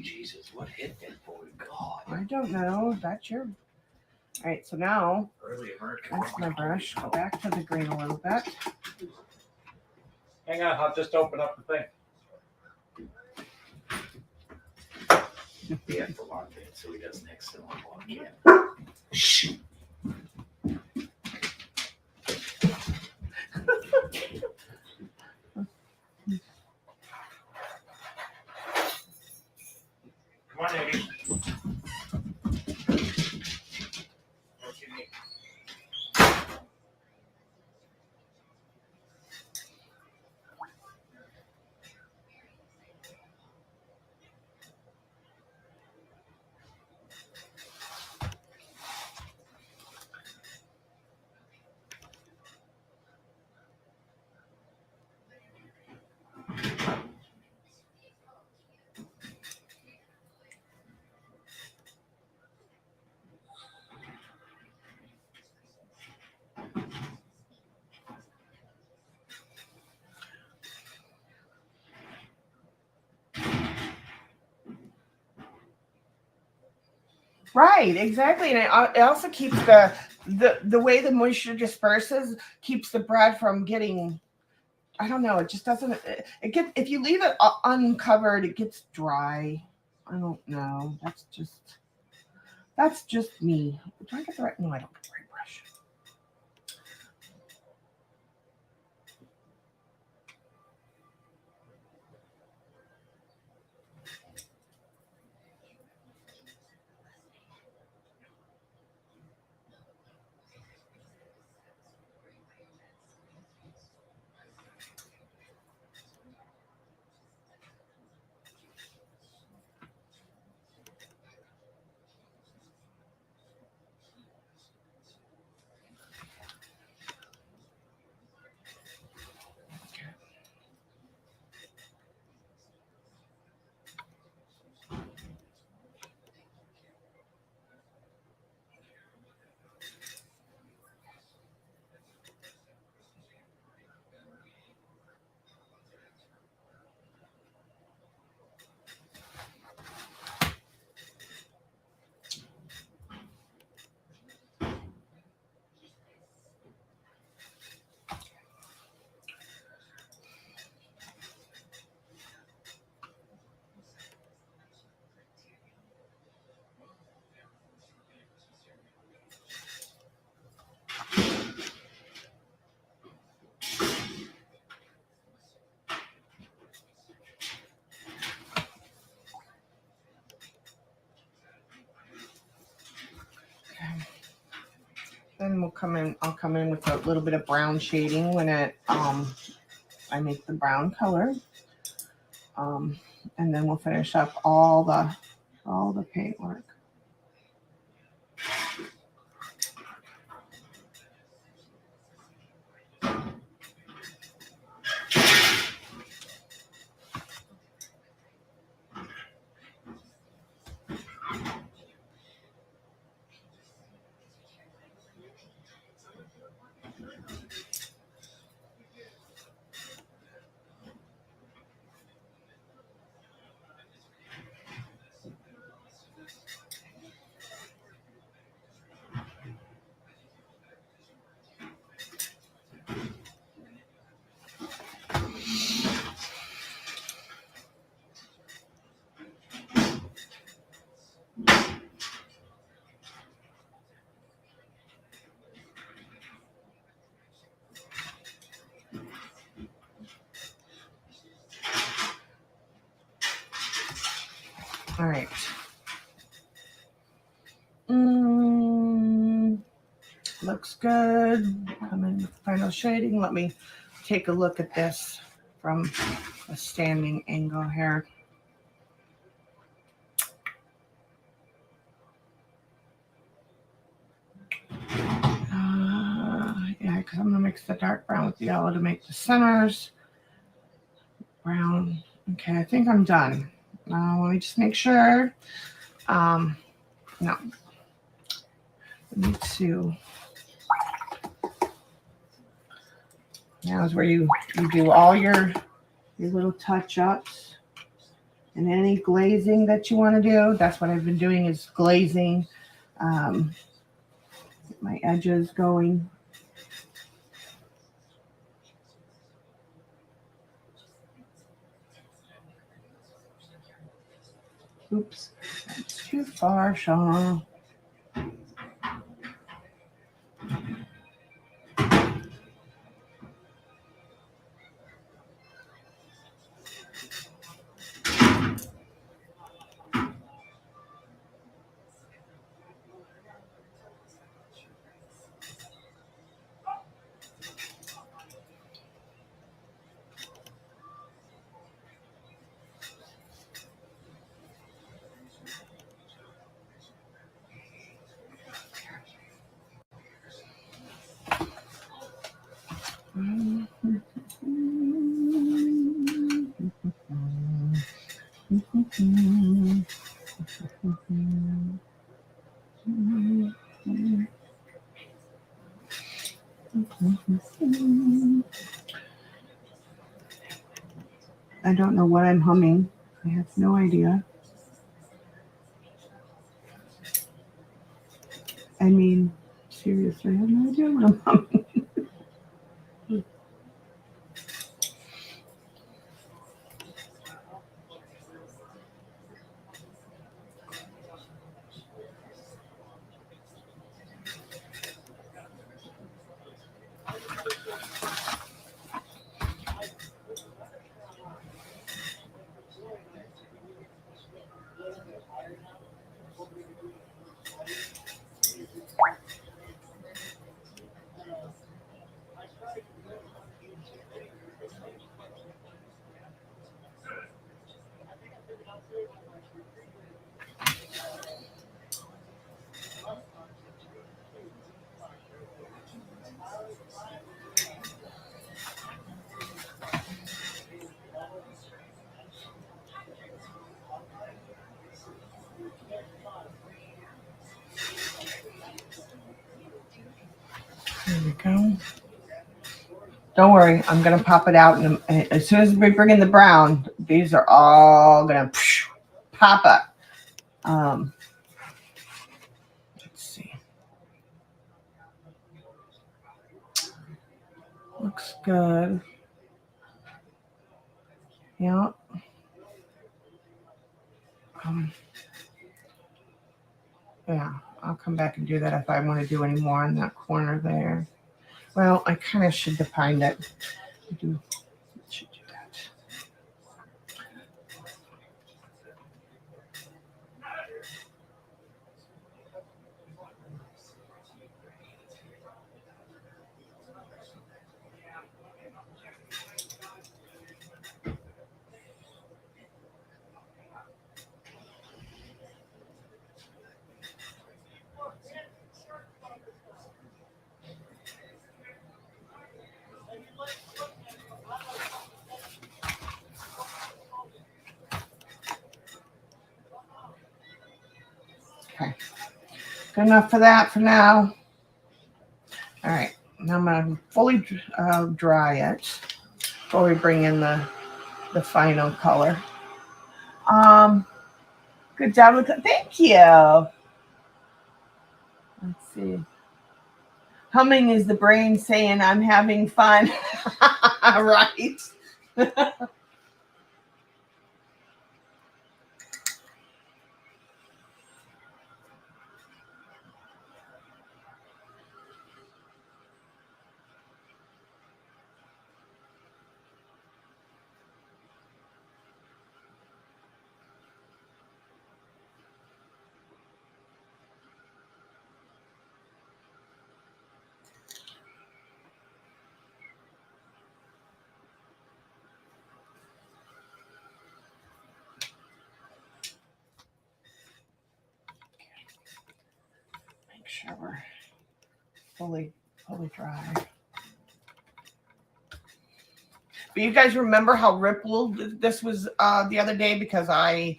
Jesus, what hit that boy? God. I don't know. That's your. All right. So now Early American. that's my brush. Go back to the green a little bit. Hang on, I'll just open up the thing. We have to lock it so he doesn't accidentally walk in. Shh. Come on, Eddie. What you need? Right, exactly, and it also keeps the way the moisture disperses keeps the bread from getting. I don't know. It just doesn't. It get if you leave it uncovered, it gets dry. I don't know. That's just me. Do I get the right? No, I don't get the right brush. Then we'll come in. I'll come in with a little bit of brown shading when I make the brown color. And then we'll finish up all the paint work. All right. Looks good. Come in with final shading. Let me take a look at this from a standing angle here. Yeah, because I'm going to mix the dark brown with the yellow to make the centers. Brown. Okay, I think I'm done. Let me just make sure. No. I need to. Now is where you do all your little touch-ups and any glazing that you want to do. That's what I've been doing is glazing my edges going. Oops, that's too far, Sean. I don't know what I'm humming. I have no idea. I mean, seriously, I have no idea what I'm humming. There we go. Don't worry, I'm gonna pop it out, and as soon as we bring in the brown, these are all gonna pop up. Let's see. Looks good. Yeah. Yeah, I'll come back and do that if I want to do any more in that corner there. Well, I kind of should define that. I should do that. Okay, good enough for that for now. All right, now I'm gonna fully dry it before we bring in the final color. Good job with it. Thank you. Let's see. Humming is the brain saying I'm having fun. Right. sure we're fully dry. But you guys remember how rippled this was the other day because I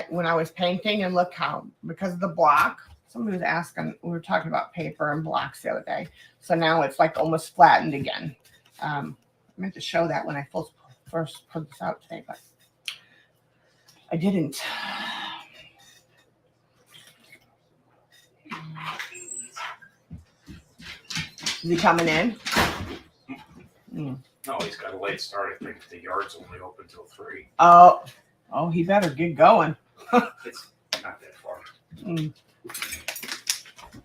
when I was painting, and look how, because of the block, somebody was asking, we were talking about paper and blocks the other day. So now it's like almost flattened again. I meant to show that when I first put this out today, but I didn't. Is he coming in? Mm. No, he's got a late start. I think the yard's only open till 3. Oh, he better get going. It's not that far. Mm.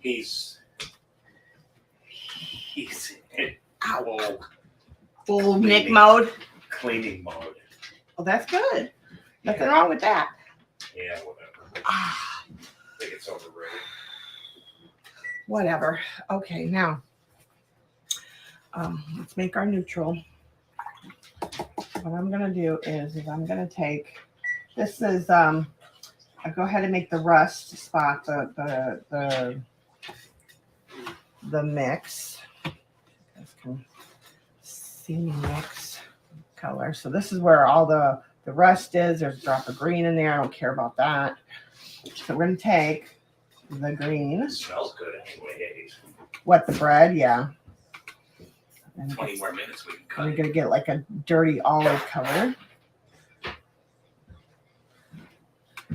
He's in Full Nick mode. cleaning mode. Well, that's good. Nothing wrong with that. Yeah, whatever. Ah, I think it's overrated. whatever. Okay, now let's make our neutral. What I'm gonna do is I'm gonna take, this is I go ahead and make the rust spot the mix. You guys can see me mix color. So this is where all the rust is. There's a drop of green in there. I don't care about that. So we're gonna take the green. It smells good anyway. What, the bread? Yeah. And 20 more minutes we can cut. we're gonna get like a dirty olive color.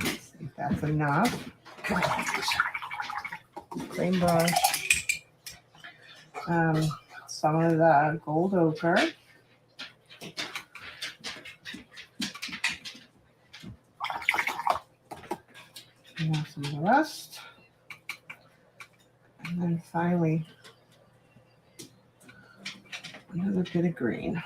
See if that's enough. Same brush. Some of the gold ochre. And now some of the rust. And then finally, another bit of green.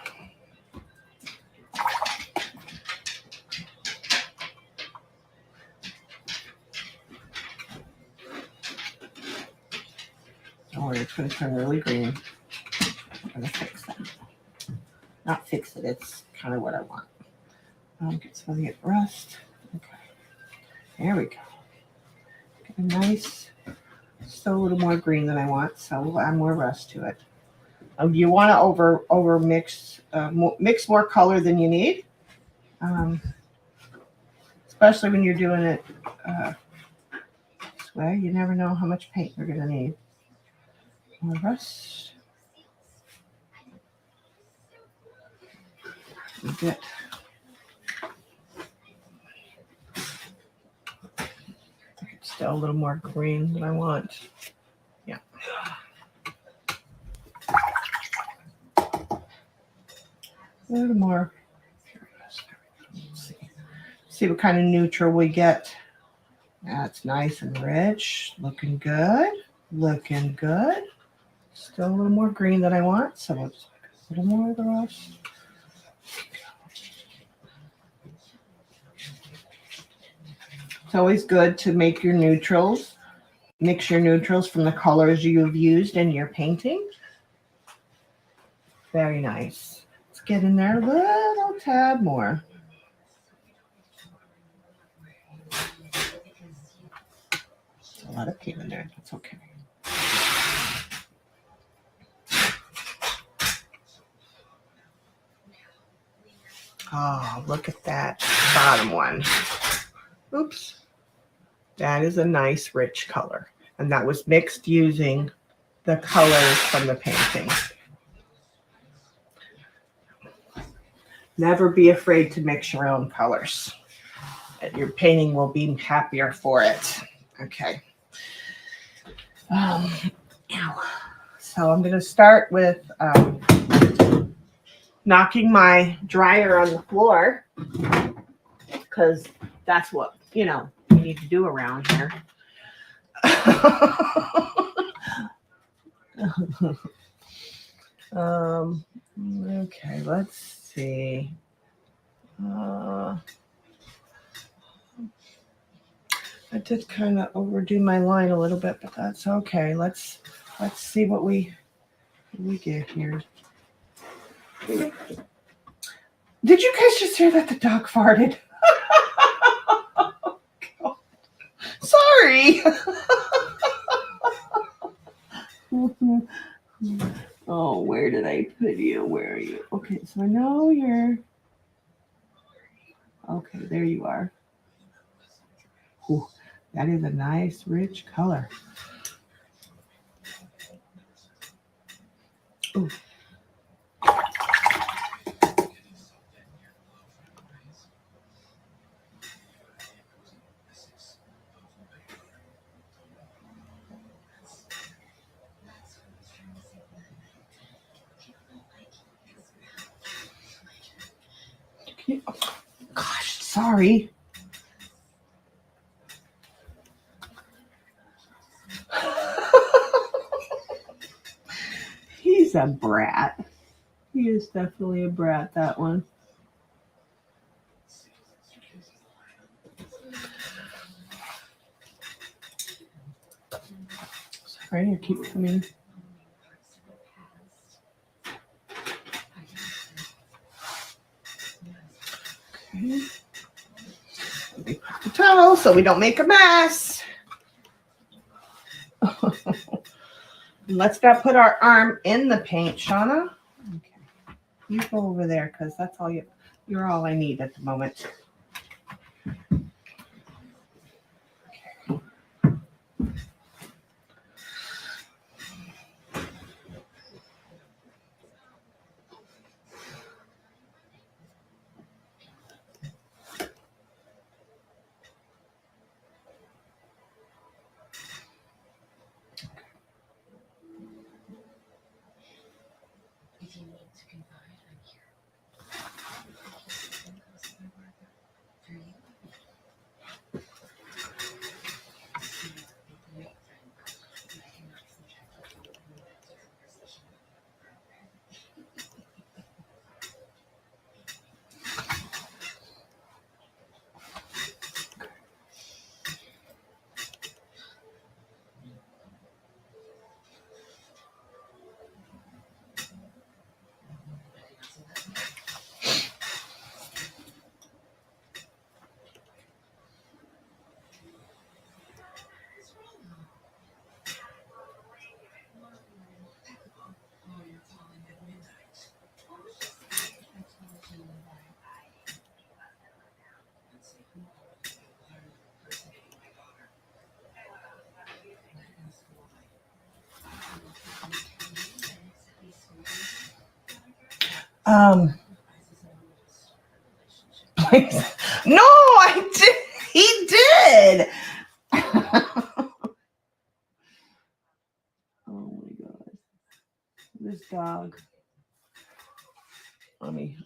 Don't worry, it's going to turn really green. I'm going to fix that. Not fix it, it's kind of what I want. Get some of the rust. Okay, there we go. Get a nice, still a little more green than I want, so we'll add more rust to it. You want to over mix mix more color than you need, especially when you're doing it this way. You never know how much paint you're going to need. More rust. A bit. It's still a little more green than I want. Yeah. A little more. Let's see what kind of neutral we get. That's nice and rich. Looking good. Looking good. Still a little more green than I want, so let's a little more of the rust. It's always good to make your neutrals, mix your neutrals from the colors you've used in your painting. Very nice. Let's get in there a little tad more. There's a lot of paint in there. That's okay. Oh, look at that bottom one. Oops. That is a nice rich color. And that was mixed using the colors from the painting. Never be afraid to mix your own colors. Your painting will be happier for it. Okay. So I'm going to start with knocking my dryer on the floor, because that's what, you know, we need to do around here. Okay, let's see. I did kind of overdo my line a little bit, but that's okay. Let's see what we get here. Did you guys just hear that the dog farted? Sorry. where did I put you? Where are you? Okay, so I know you're. Okay, there you are. Ooh, that is a nice, rich color. Ooh. Gosh, sorry. He's a brat. He is definitely a brat, that one. Sorry, I keep coming. Okay. The towel so we don't make a mess. Let's not put our arm in the paint, Shauna. Okay. You go over there because that's all you're all I need at the moment. No, I did. He did. Oh my god, this dog.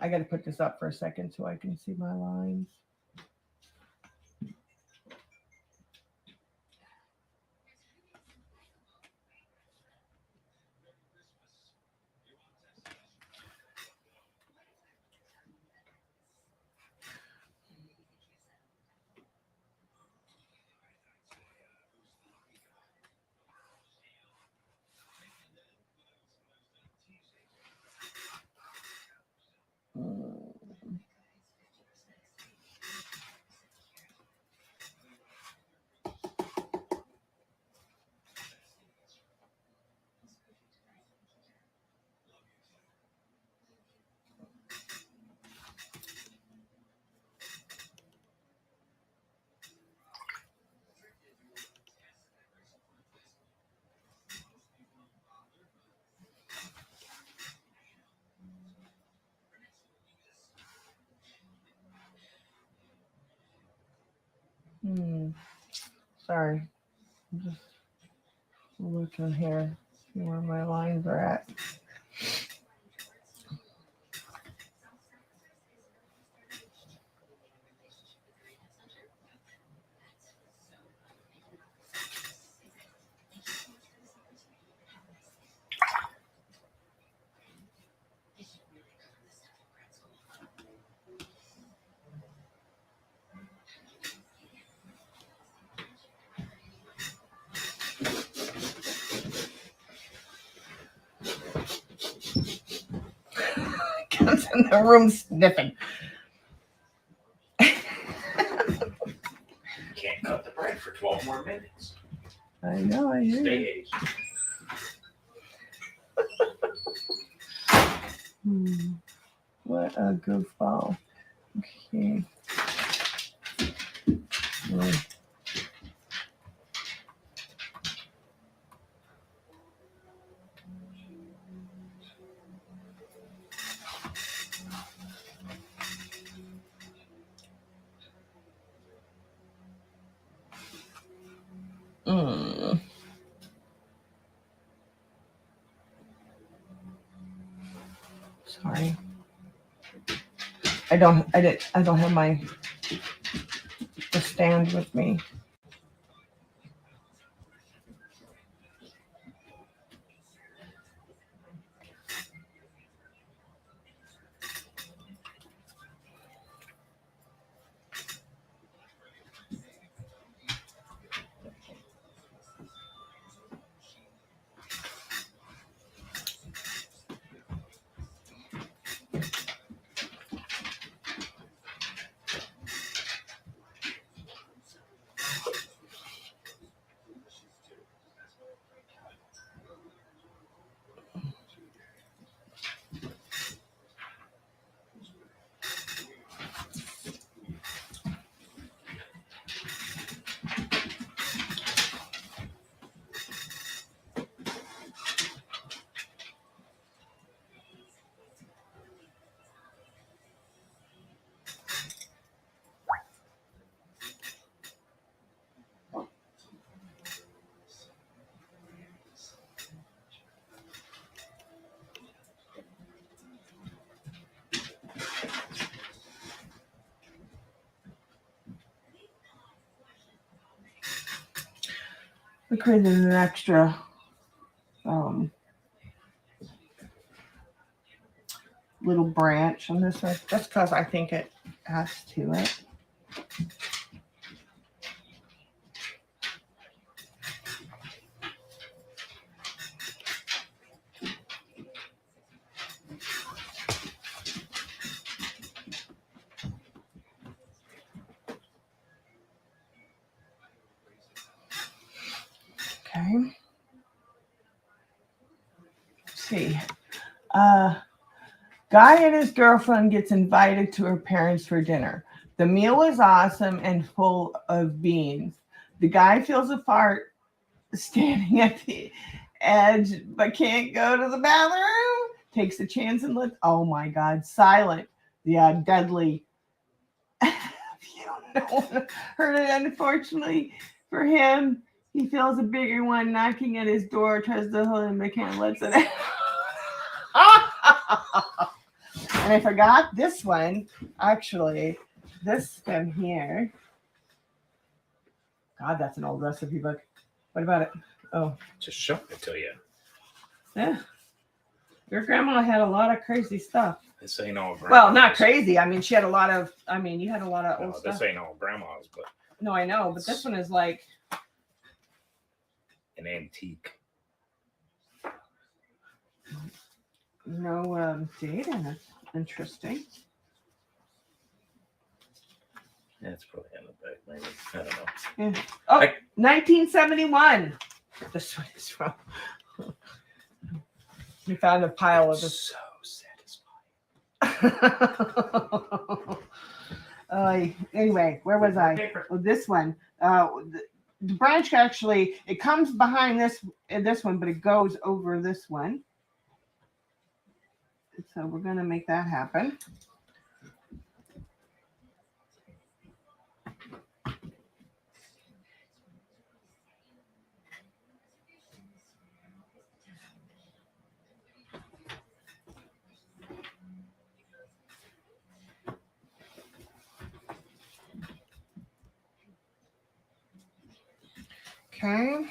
I got to put this up for a second so I can see my lines. Sorry. I'm just looking here, see where my lines are at. Comes in the room sniffing. Can't cut the bread for 12 more minutes. I know, I hear you. Stay aged. What a goofball. Okay. Sorry. I don't have the stand with me. I created an extra little branch on this one, just because I think it adds to it. Okay. Let's see. Guy and his girlfriend gets invited to her parents for dinner. The meal is awesome and full of beans. The guy feels a fart standing at the edge, but can't go to the bathroom. Takes a chance and looks. Oh my God! Silent. Yeah, deadly. You don't heard it. Unfortunately for him, he feels a bigger one knocking at his door. Tries to hold him, but can't let it out. And I forgot this one. Actually, this one here. God, that's an old recipe book. What about it? Oh, Just show it to you. yeah. Your grandma had a lot of crazy stuff. This ain't all grandma's. Well, not crazy. I mean, she had a lot of. I mean, you had a lot of old No, stuff. this ain't all grandma's, but No, I know, but this one is like an antique. no date in it. Interesting. Yeah, it's probably in the back, maybe. I don't know. Yeah. Oh, 1971. This one is from. We found a pile of this. So satisfying. Anyway, where was I? Oh, this one. The branch actually it comes behind this one, but it goes over this one. So we're gonna make that happen. Okay.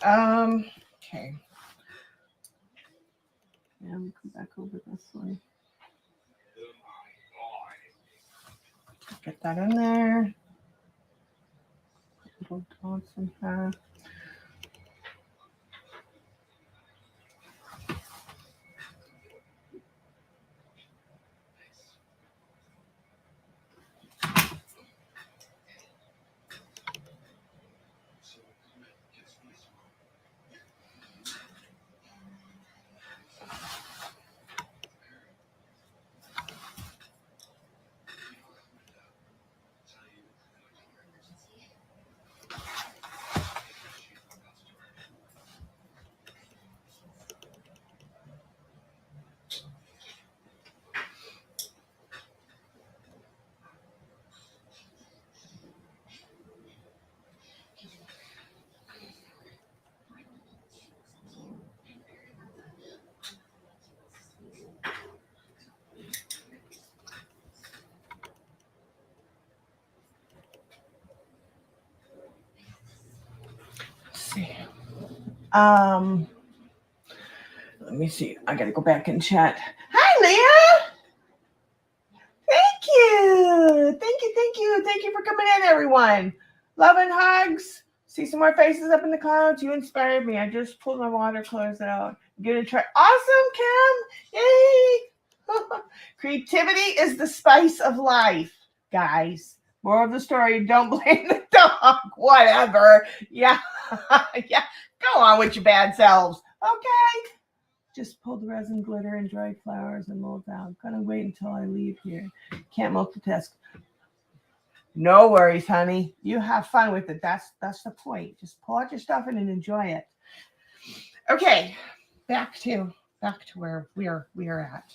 Okay. Yeah, let me come back over this way. Get that in there. Little dots in here. Let's see. Let me see. I gotta go back and chat. Hi, Leah. Thank you. Thank you. Thank you. Thank you for coming in, everyone. Love and hugs. See some more faces up in the clouds. You inspired me. I just pulled my watercolors out. I'm gonna try. Awesome, Kim. Yay. Creativity is the spice of life, guys. More of the story. Don't blame the dog. Whatever. Yeah. Yeah. Go on with your bad selves. Okay. Just pulled the resin, glitter, and dried flowers and mold down. Gonna wait until I leave here. Can't multitask. No worries, honey. You have fun with it. That's the point. Just pull out your stuff and enjoy it. Okay, back to where we're at.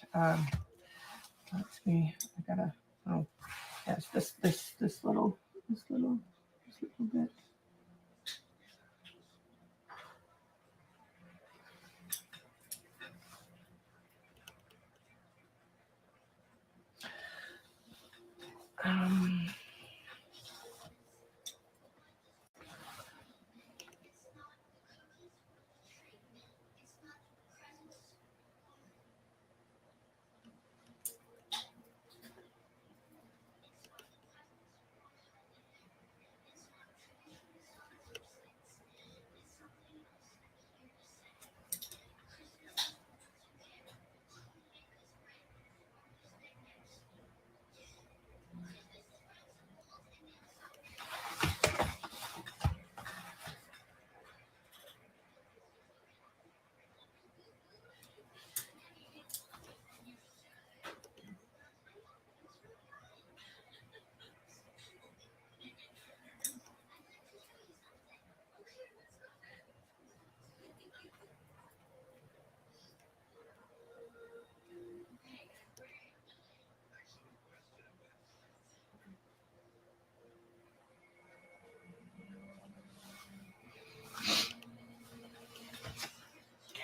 Let's see. I gotta. Oh, yes. This little bit.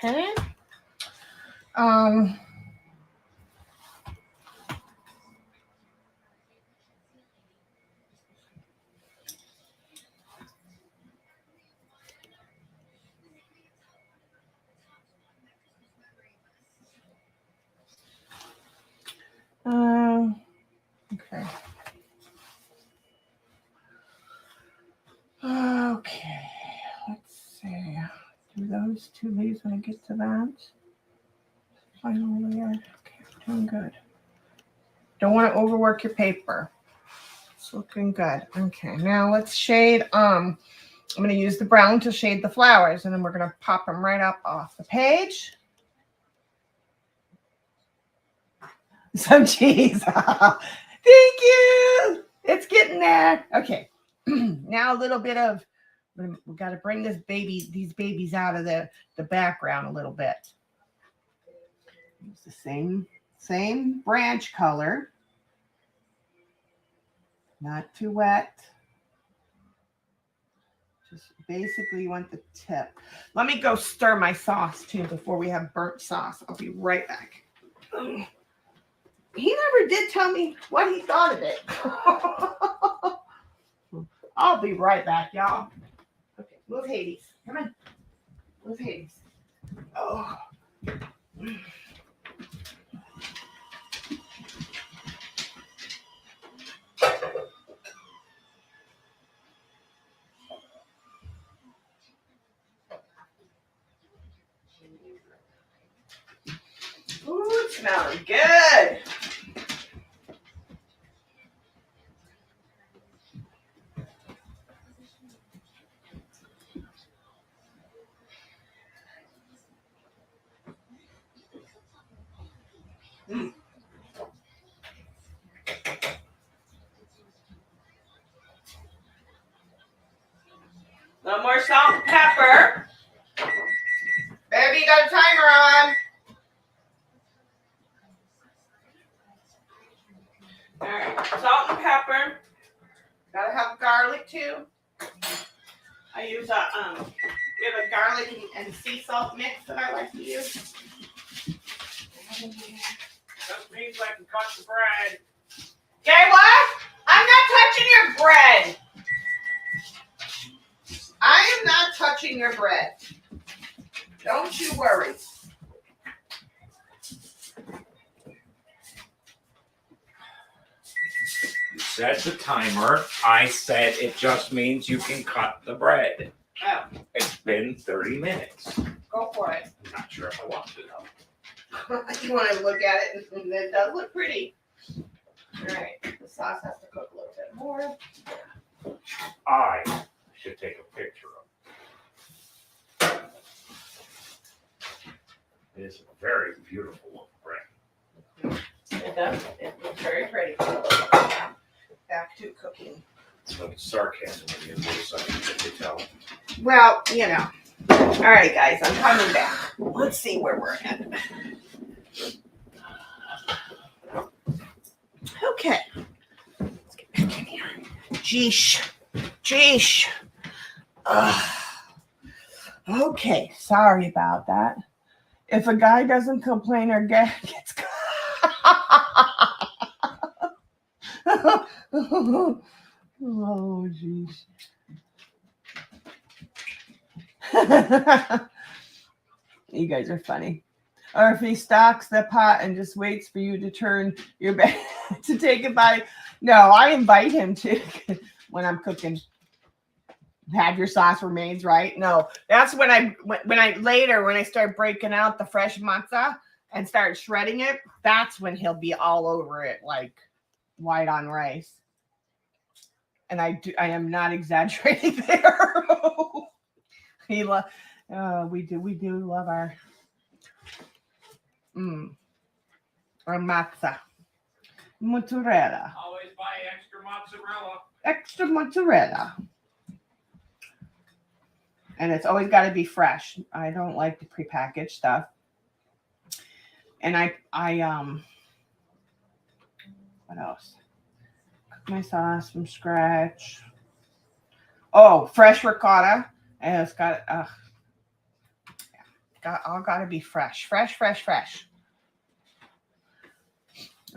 Okay. Okay. Okay. Let's see. Do those two leaves when I get to that. Final layer. Okay, doing good. Don't want to overwork your paper. It's looking good. Okay, now let's shade. I'm going to use the brown to shade the flowers, and then we're going to pop them right up off the page. Some cheese. Thank you. It's getting there. Okay. Now a little bit of, we got to bring these babies out of the background a little bit. Use the same branch color. Not too wet. Just basically you want the tip. Let me go stir my sauce too before we have burnt sauce. I'll be right back. He never did tell me what he thought of it. I'll be right back, y'all. Okay, move Hades. Come on. Where's Hades? Oh. Ooh, it's smelling good. A little more salt and pepper. Baby, you got a timer on. All right, salt and pepper. Gotta have garlic too. I use we have a garlic and sea salt mix that I like to use. Just means I can cut the bread. Okay, what? I'm not touching your bread. I am not touching your bread. Don't you worry. You said the timer. I said it just means you can cut the bread. Oh, It's been 30 minutes. go for it. I'm not sure if I want to though. You want to look at it, and it does look pretty. All right, the sauce has to cook a little bit more. I should take a picture of it. It is a very beautiful bread. It does. It looks very pretty. Back to cooking. So it's sarcasm in your voice, I can tell. Well, you know. All right, guys, I'm coming back. Let's see where we're at. Okay. Let's get back in here. Jeesh. Jeesh. Okay, sorry about that. If a guy doesn't complain or gets oh, jeez. You guys are funny. Or if he stocks the pot and just waits for you to turn your back to take a bite. No, I invite him to when I'm cooking. Have your sauce remains, right? No, that's when I start breaking out the fresh matzah and start shredding it. That's when he'll be all over it like white on rice. And I am not exaggerating there. We do love our matzah. Mozzarella. Always buy extra mozzarella. Extra mozzarella. And it's always got to be fresh. I don't like the prepackaged stuff. And I what else? Cook my sauce from scratch. Oh, fresh ricotta. And it's got got to be fresh. Fresh.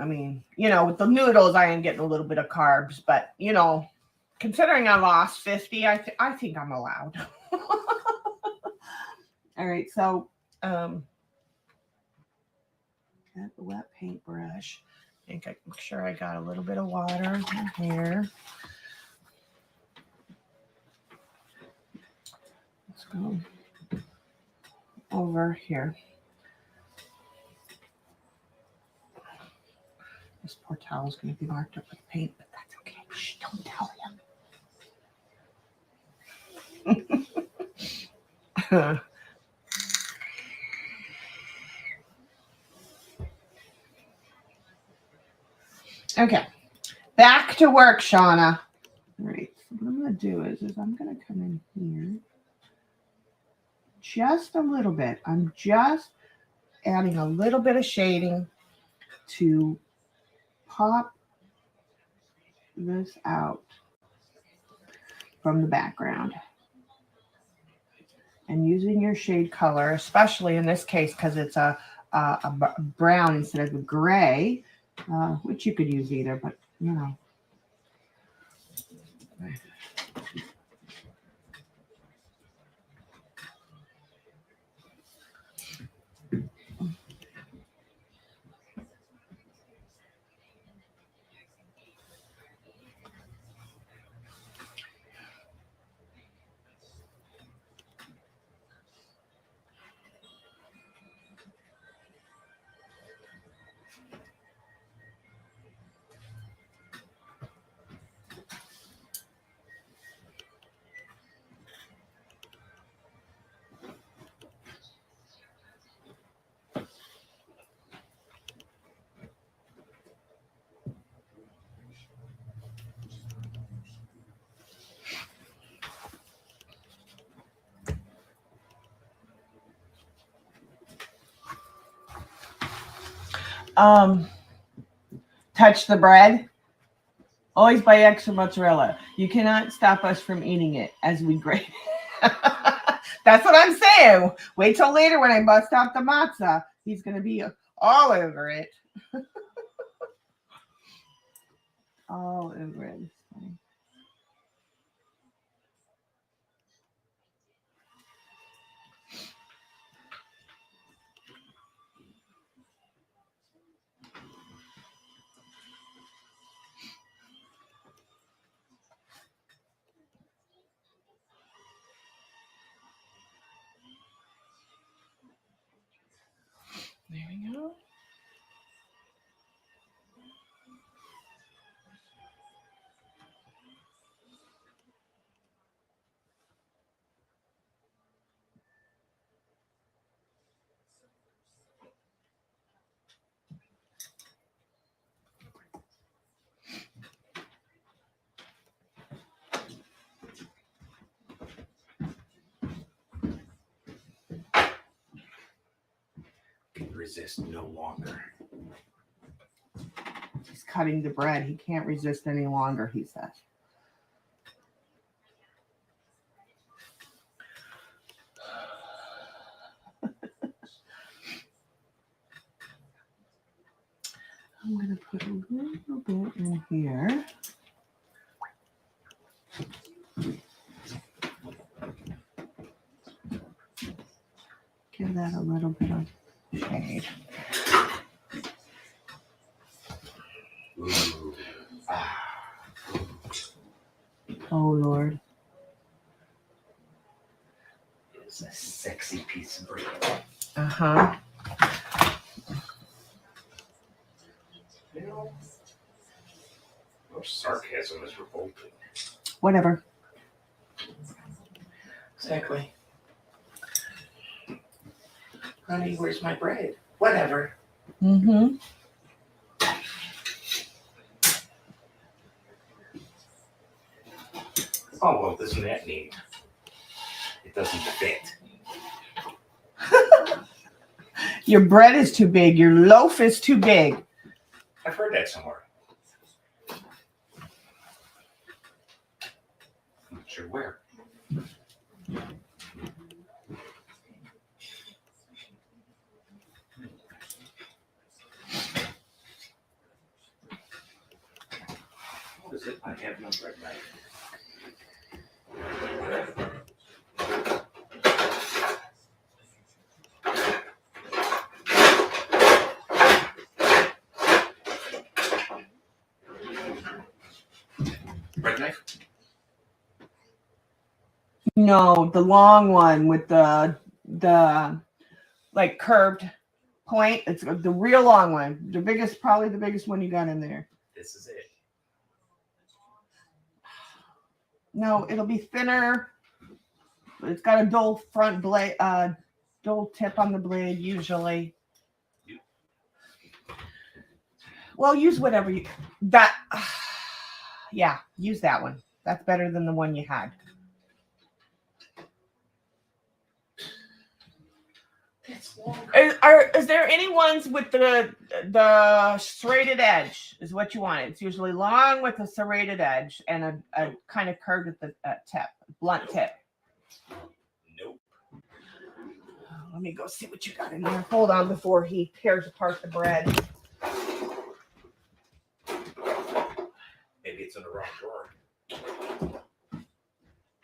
I mean, you know, with the noodles, I am getting a little bit of carbs, but you know, considering I lost 50, I think I'm allowed. All right, so got the wet paintbrush. Make sure I got a little bit of water in here. Let's go over here. This poor towel is going to be marked up with paint, but that's okay. Shh, don't tell him. Okay, back to work, Shauna. All right, so what I'm going to do is I'm going to come in here just a little bit. I'm just adding a little bit of shading to pop this out from the background. And using your shade color, especially in this case, because it's a brown instead of a gray, which you could use either, but you know. touch the bread, always buy extra mozzarella. You cannot stop us from eating it as we grate. That's what I'm saying. Wait till later when I bust out the matzah. He's going to be all over it. All over it. There we go. Can resist no longer. He's cutting the bread. He can't resist any longer, he says. I'm going to put a little bit in here. Give that a little bit of shade. Ooh. Oh, Lord. It's a sexy piece of bread. Uh-huh. You know, your sarcasm is revolting. Whatever. Exactly. Honey, where's my bread? Whatever. Mm-hmm. Oh, well, doesn't that mean it doesn't fit? Your bread is too big. Your loaf is too big. I've heard that somewhere. I'm not sure where. What is it? I have no bread knife. Bread knife? No, the long one with the like curved point. It's the real long one. The biggest, probably the biggest one you got in there. This is it. No, it'll be thinner. But it's got a dull front blade, dull tip on the blade usually. Well, use whatever you that. Yeah, use that one. That's better than the one you had. That's long. Is there any ones with the serrated edge? Is what you want. It's usually long with a serrated edge and a kind of curved at the tip, blunt tip. Nope. Let me go see what you got in there. Hold on before he tears apart the bread. Maybe it's in the wrong drawer.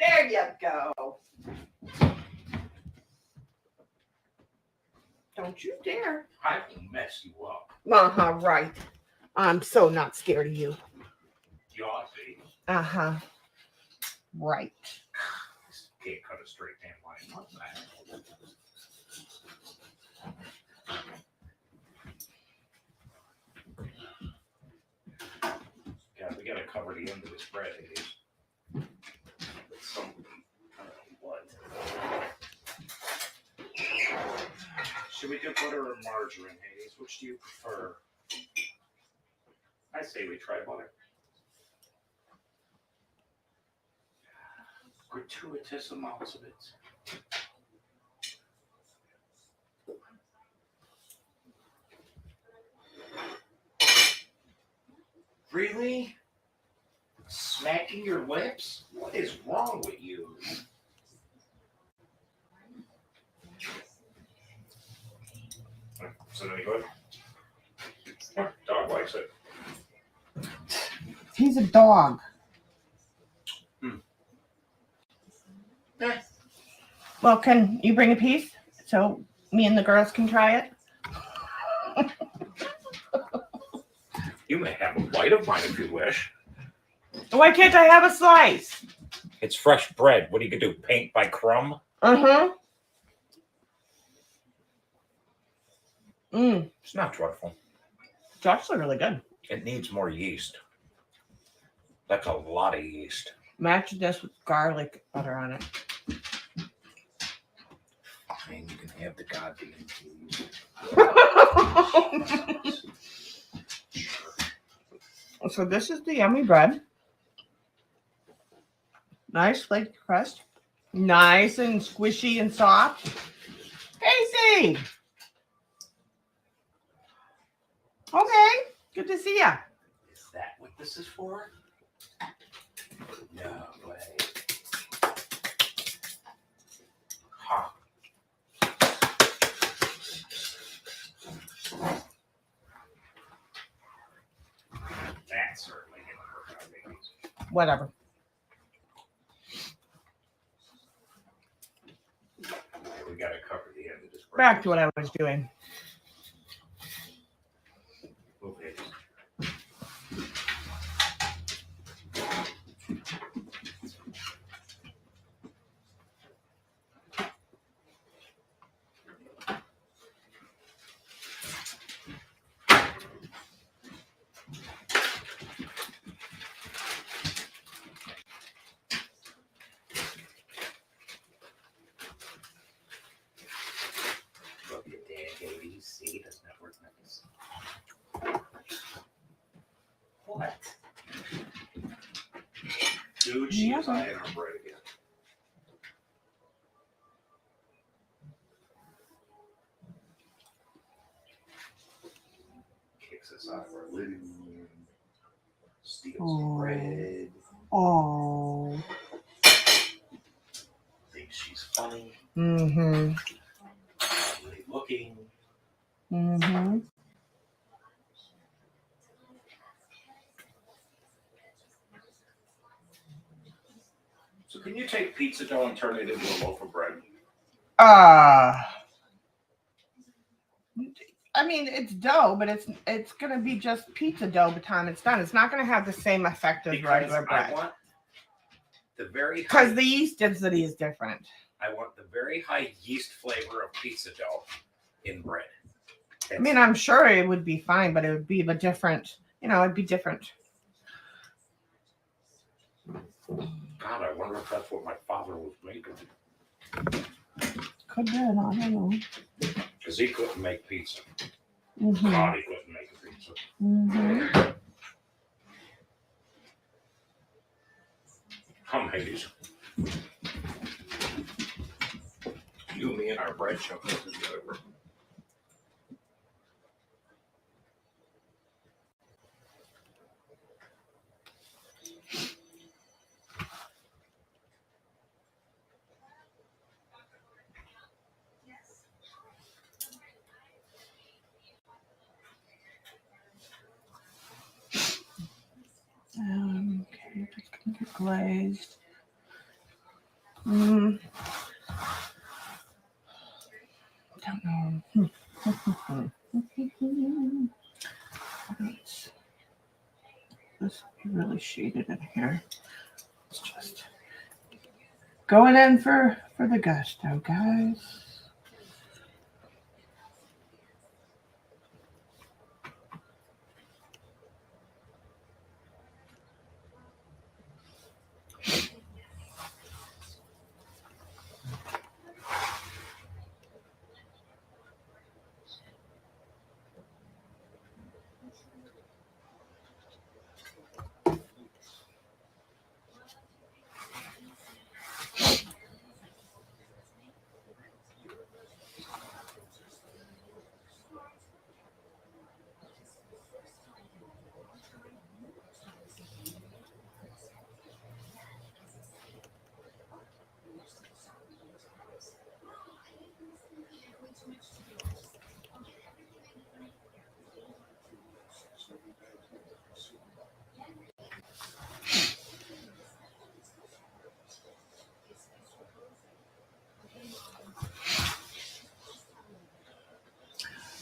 There you go. Don't you dare. I will mess you up. Uh-huh, right. I'm so not scared of you. You ought to be. Uh-huh. Right. Can't cut a straight damn line. What's that? God, we gotta cover the end of this bread, Hades. With some, I don't know what. Should we do butter or margarine, Hades? Which do you prefer? I say we try butter. Gratuitous amounts of it. Really? Smacking your lips? What is wrong with you? So any good? Yeah, dog likes it. He's a dog. Eh. Well, can you bring a piece so me and the girls can try it? You may have a bite of mine if you wish. Why can't I have a slice? It's fresh bread. What are you gonna do? Paint by crumb? Uh-huh. It's not dreadful. It's actually really good. It needs more yeast. That's a lot of yeast. Match this with garlic butter on it. Fine, you can have the goddamn yeast. So this is the yummy bread. Nice flaky crust. Nice and squishy and soft. Casey! Okay, good to see ya. Is that what this is for? No way. Huh. That's certainly gonna work out, babies. Whatever. We gotta cover the end of this. Back to what I was doing. Okay. Look at that, baby. See, doesn't that work nice? What? Dude, she is eyeing our bread again. Kicks us out of our living room. Steals bread. Oh. Thinks she's funny. Mm-hmm. Really looking. Mm-hmm. So can you take pizza dough and turn it into a loaf of bread? I mean, it's dough, but it's gonna be just pizza dough by the time it's done. It's not gonna have the same effect as regular I bread. want the very Because high, the yeast density is different. I want the very high yeast flavor of pizza dough in bread. I mean, I'm sure it would be fine, but it would be a different, it'd be different. God, I wonder if that's what my father was making. Could be, I don't know. Because he couldn't make pizza. Mm-hmm. God, he couldn't make a pizza. Mm-hmm. Come, Hades. You, me, and our bread chunk this is over. Okay, just gonna get glazed. Don't know. This be really shaded in here. It's just going in for the gusto, guys.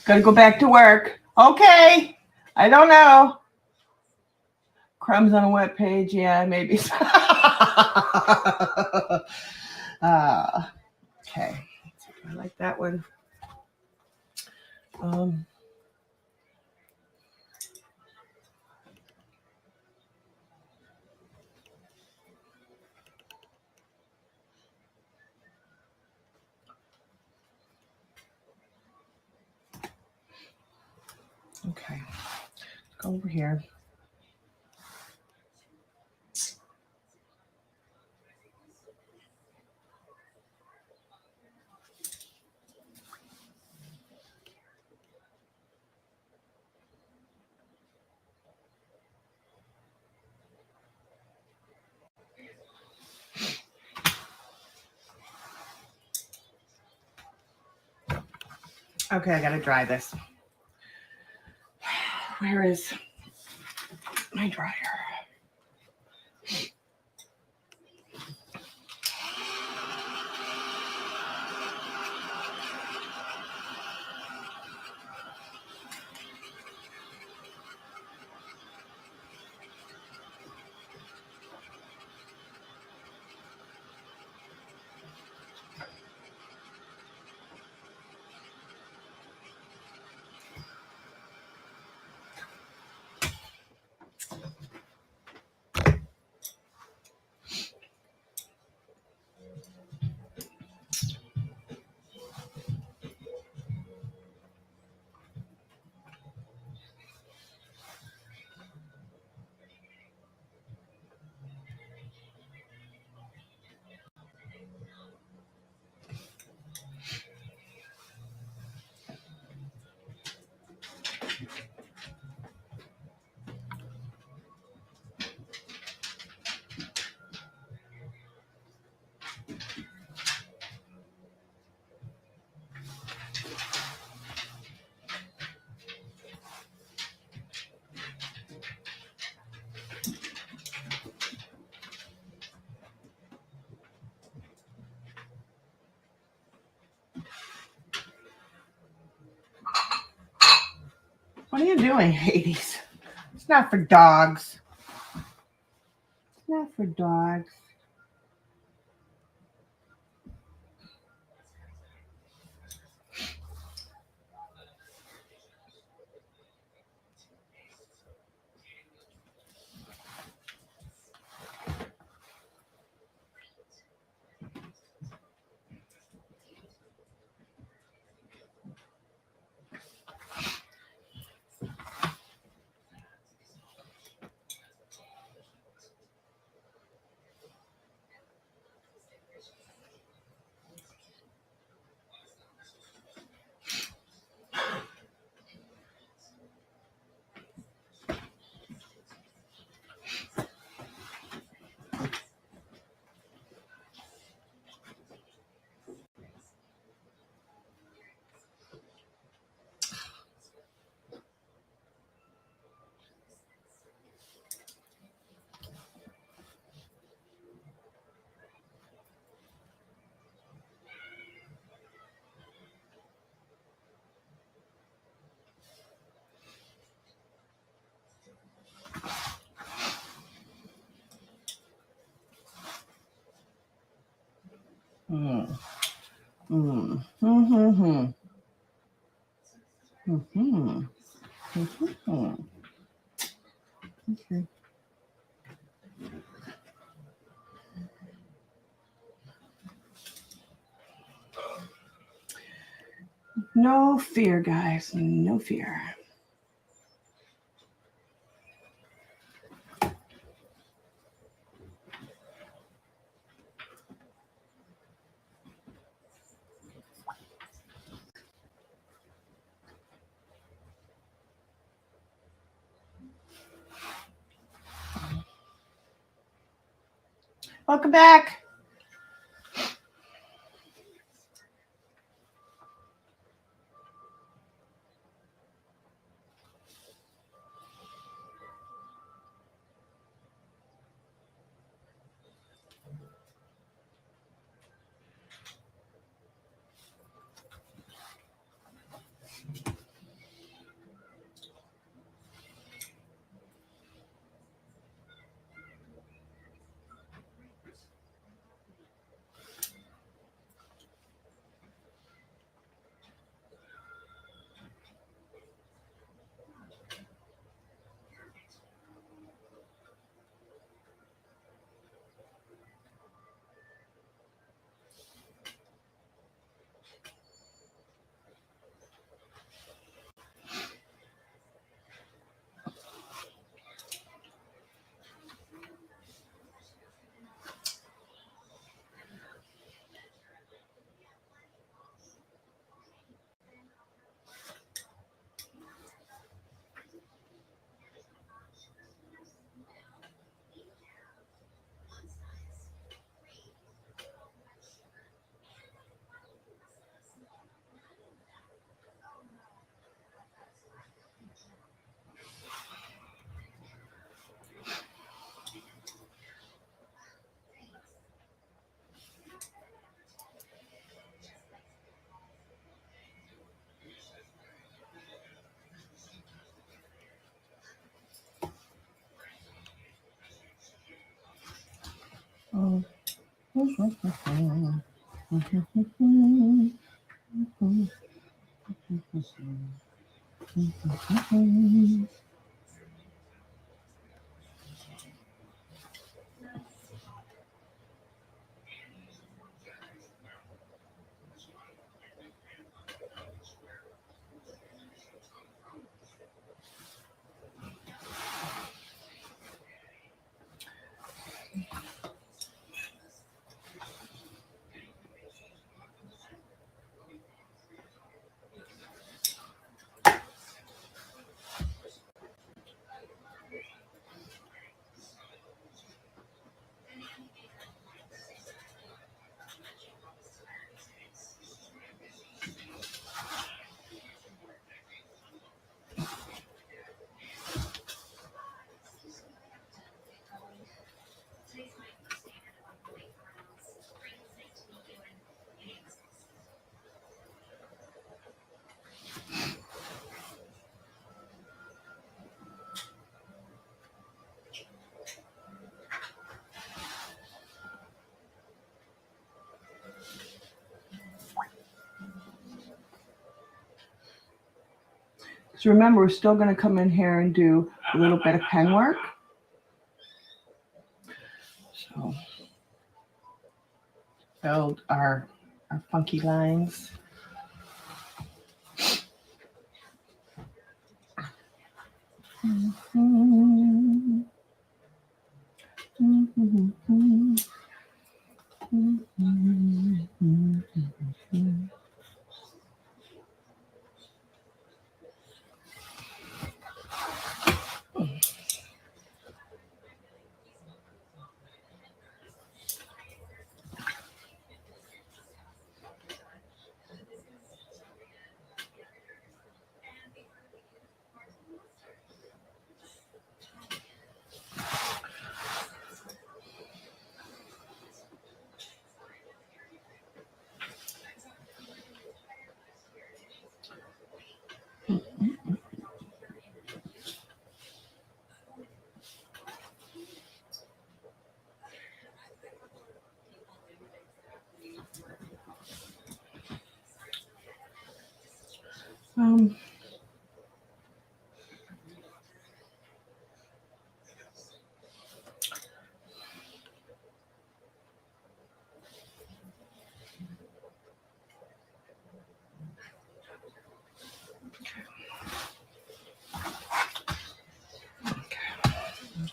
Gotta go back to work. Okay. I don't know. Crumbs on a wet page. Yeah, maybe. Okay. I like that one. Okay. Let's go over here. Okay, I gotta dry this. Where is my dryer? What are you doing, Hades? It's not for dogs. It's not for dogs. Mm. Mm. Mm-hmm. Mm-hmm. Mm-hmm. Okay. No fear, guys. No fear. Welcome back. So remember, we're still going to come in here and do a little bit of pen work. So build our funky lines.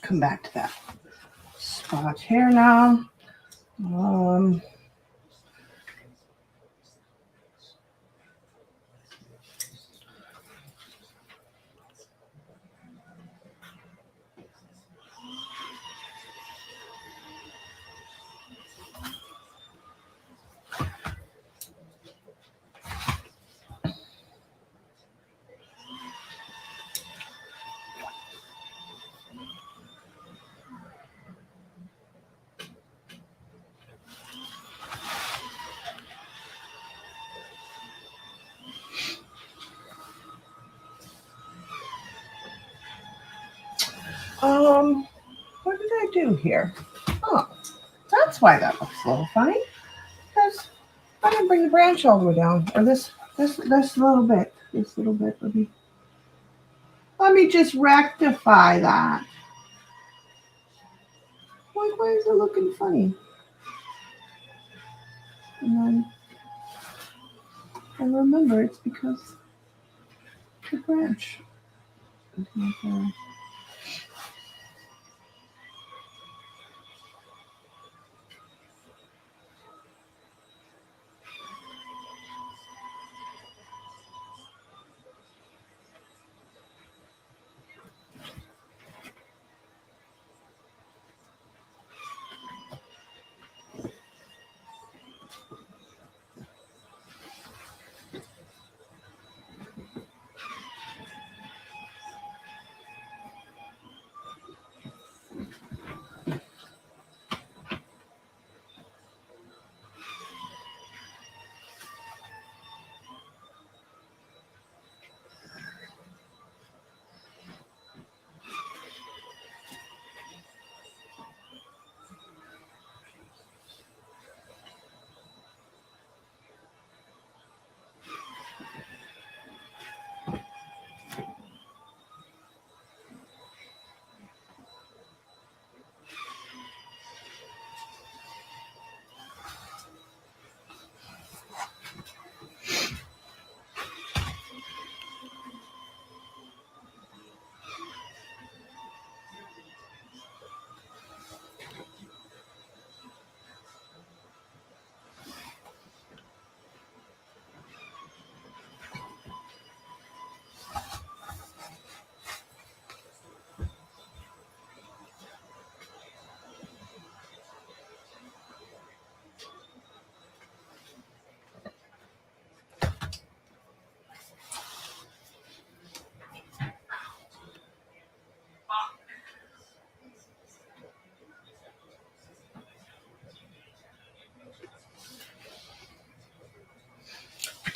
Come back to that spot here now. What did I do here? Oh, that's why that looks a little funny. Because I didn't bring the branch all the way down. Or this little bit. This little bit. Let me just rectify that. Why is it looking funny? And remember, it's because the branch is not there.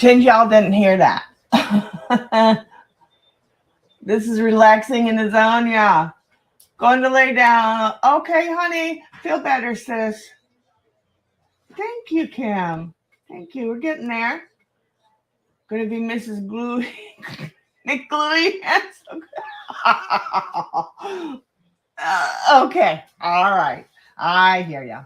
Pretend y'all didn't hear that. This is relaxing in the zone, yeah. Going to lay down. Okay, honey. Feel better, sis. Thank you, Kim. Thank you. We're getting there. Gonna be Mrs. Glue. Nick Gluey. Okay. All right. I hear ya.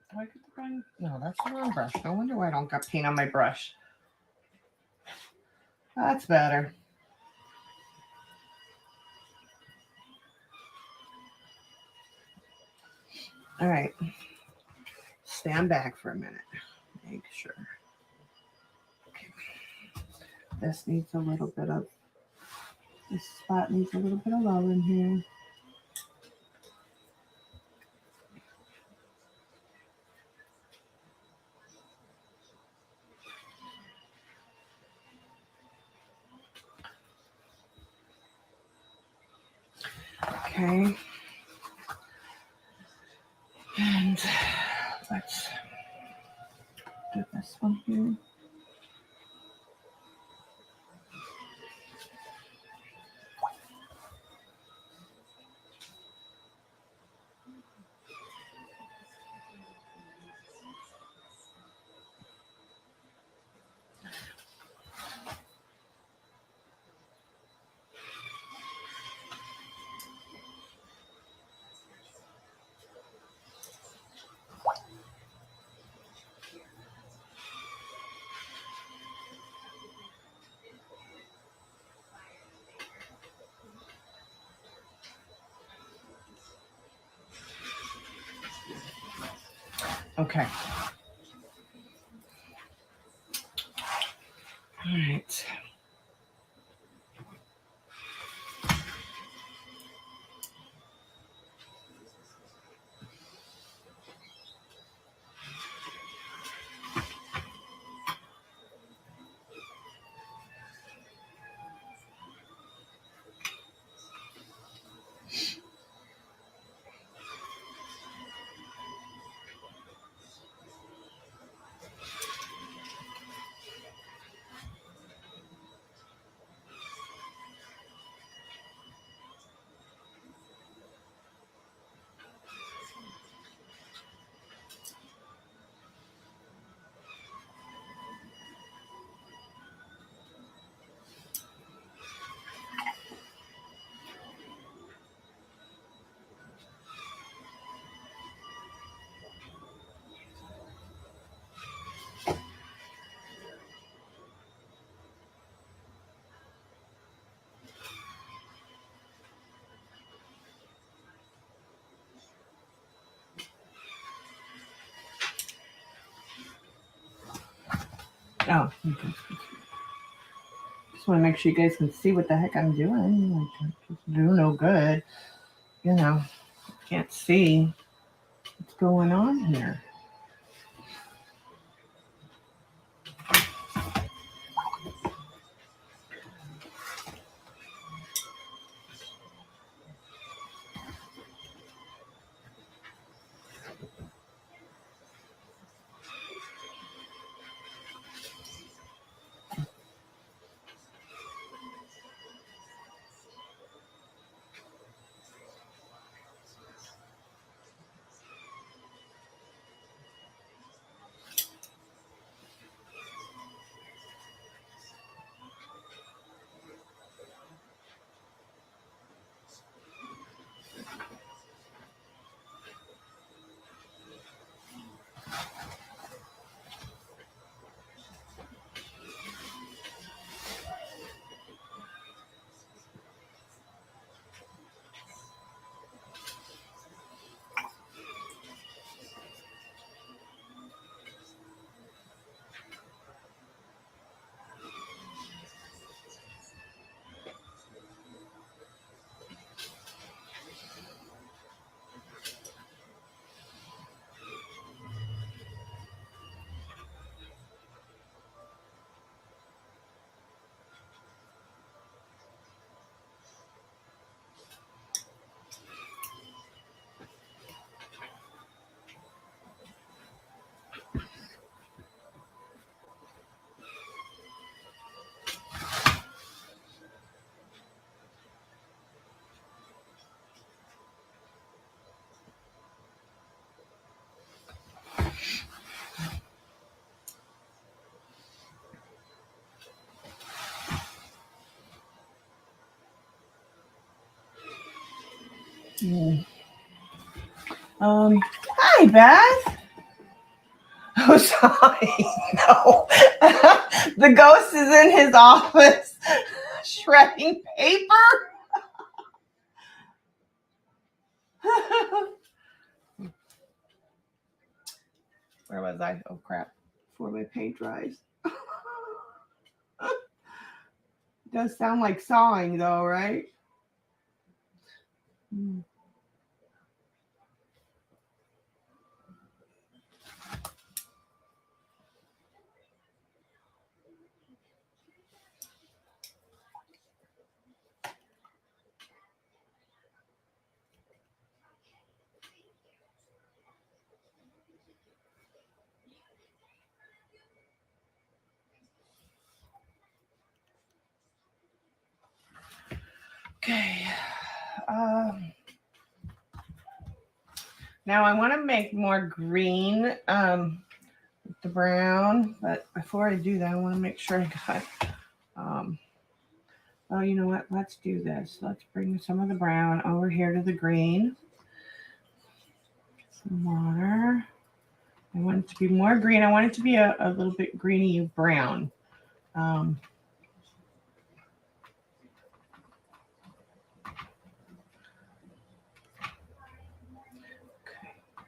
Do I get the wrong? No, that's the wrong brush. No wonder why I don't got paint on my brush. That's better. All right. Stand back for a minute. Make sure. Okay. This needs a little bit of, this spot needs a little bit of love in here. Okay. And let's do this one here. Okay. All right. Oh, okay. Just want to make sure you guys can see what the heck I'm doing. Like, just do no good. You know, can't see what's going on here. Hi, Beth. Oh, sorry. No. The ghost is in his office shredding paper. Where was I? Oh, crap. Before my paint dries. Does sound like sawing, though, right? Okay. Now I want to make more green with the brown, but before I do that, I want to make sure I got. Oh, you know what? Let's do this. Let's bring some of the brown over here to the green. Some water. I want it to be more green. I want it to be a little bit greeny brown. Okay.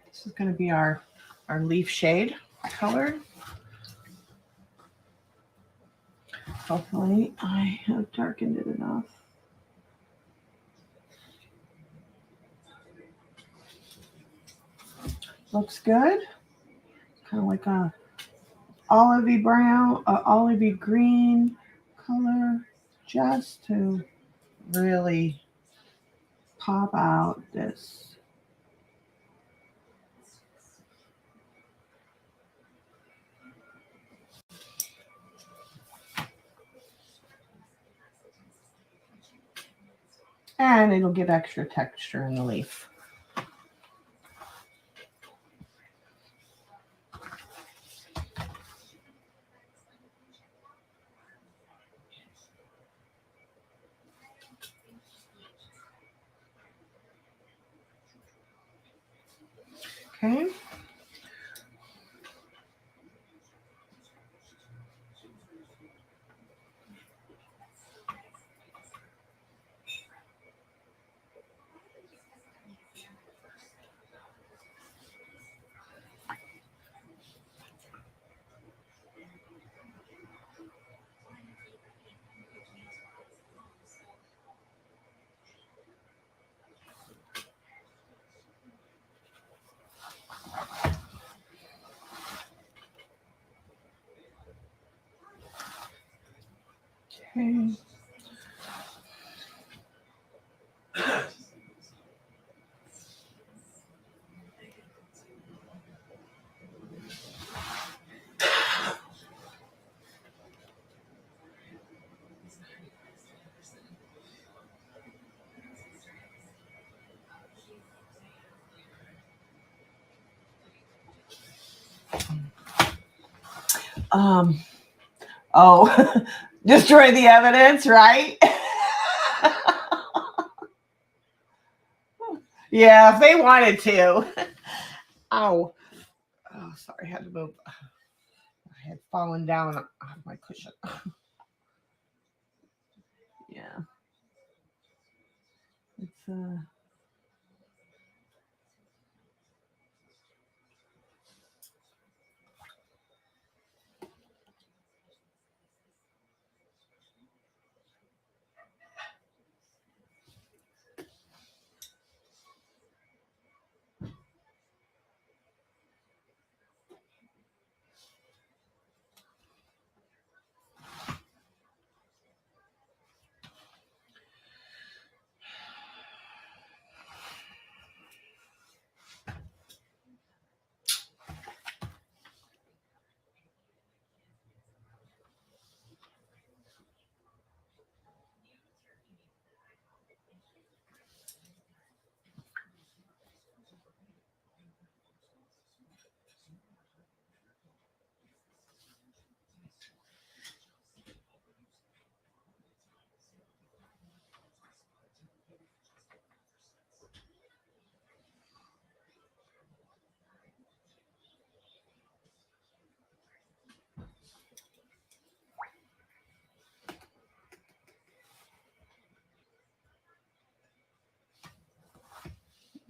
This is going to be our leaf shade color. Hopefully I have darkened it enough. Looks good. Kind of like a olivey brown, olivey green color, just to really pop out this. And it'll give extra texture in the leaf. Okay. Okay. Oh, destroy the evidence, right? Yeah, if they wanted to. Ow. Oh, sorry, I had to move. I had fallen down off my cushion. Yeah. It's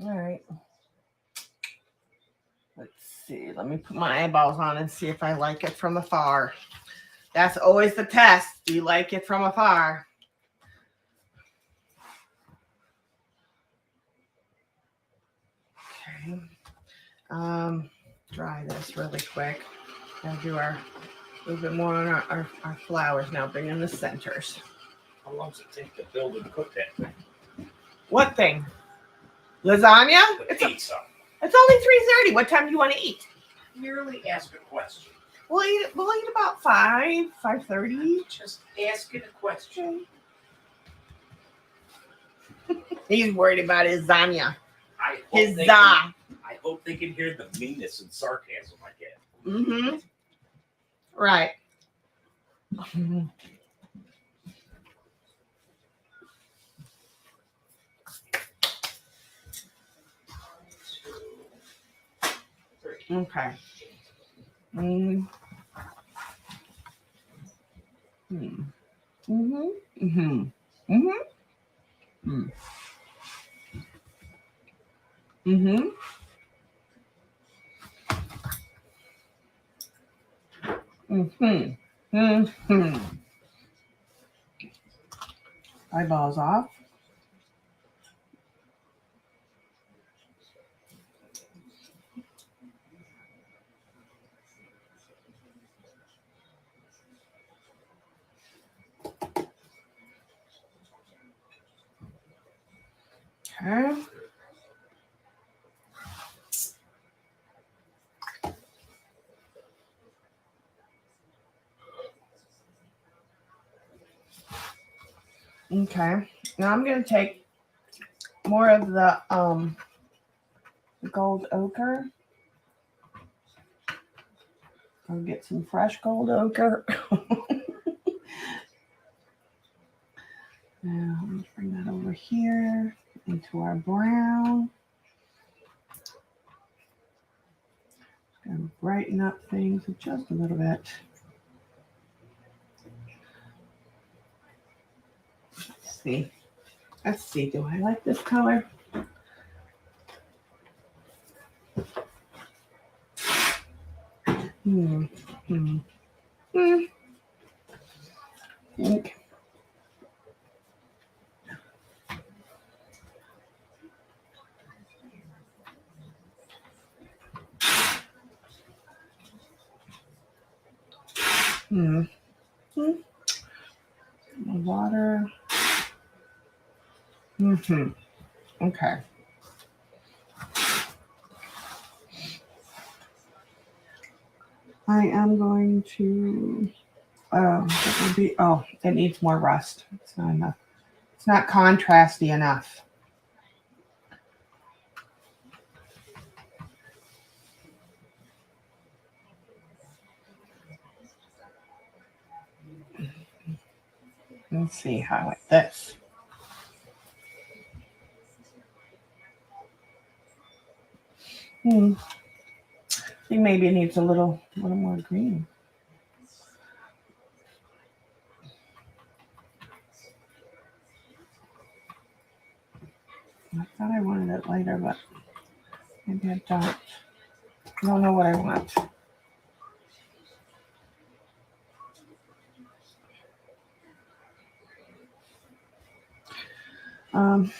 All right. Let's see. Let me put my eyeballs on and see if I like it from afar. That's always the test. Do you like it from afar? Okay. Dry this really quick. Gonna do a little bit more on our flowers now. Bring in the centers. How long does it take to build and cook that thing? What thing? Lasagna? The pizza. It's only 3:30. What time do you want to eat? Merely ask a question. We'll eat about 5:30. Just asking a question. He's worried about his lasagna. I hope they can hear the meanness and sarcasm I get. Mm-hmm. Right. Okay. Mm-hmm. Mm-hmm. Mm-hmm. Mm-hmm. Mm-hmm. Mm-hmm. Mm-hmm. Eyeballs off. Okay. Okay. Now I'm gonna take more of the gold ochre. I'll get some fresh gold ochre. Now let's bring that over here into our brown. Gonna brighten up things just a little bit. Let's see. Do I like this color? Pink. Water. Okay. I am going to. It needs more rust. It's not enough. It's not contrasty enough. Let's see how I like this. I think maybe it needs a little more green. I thought I wanted it lighter, but maybe I don't. I don't know what I want. Let's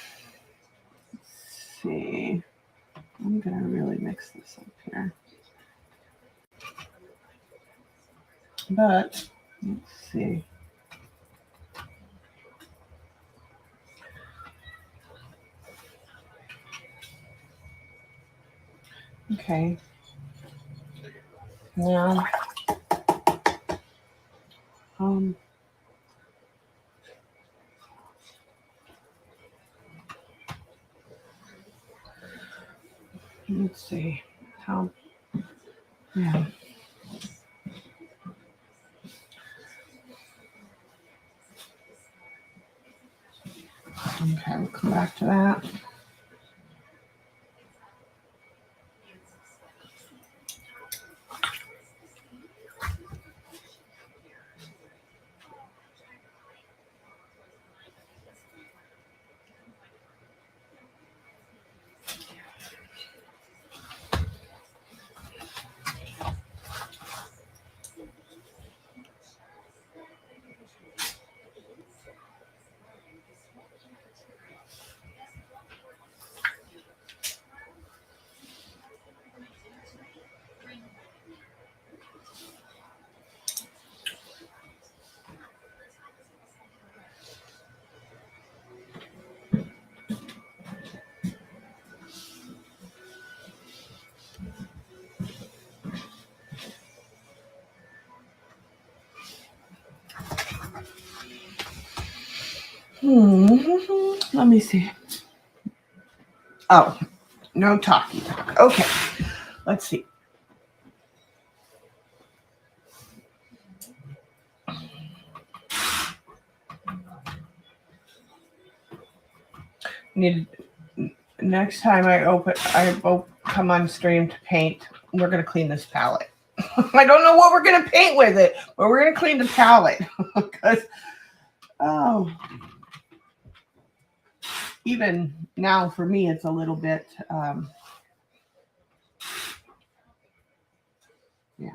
see. I'm gonna really mix this up here. But let's see. Okay. Now, let's see how. Yeah. Okay, we'll come back to that. Let me see. Oh, no talkie talk. Okay, let's see. Next time I come on stream to paint, we're gonna clean this palette. I don't know what we're gonna paint with it, but we're gonna clean the palette because even now for me it's a little bit yeah.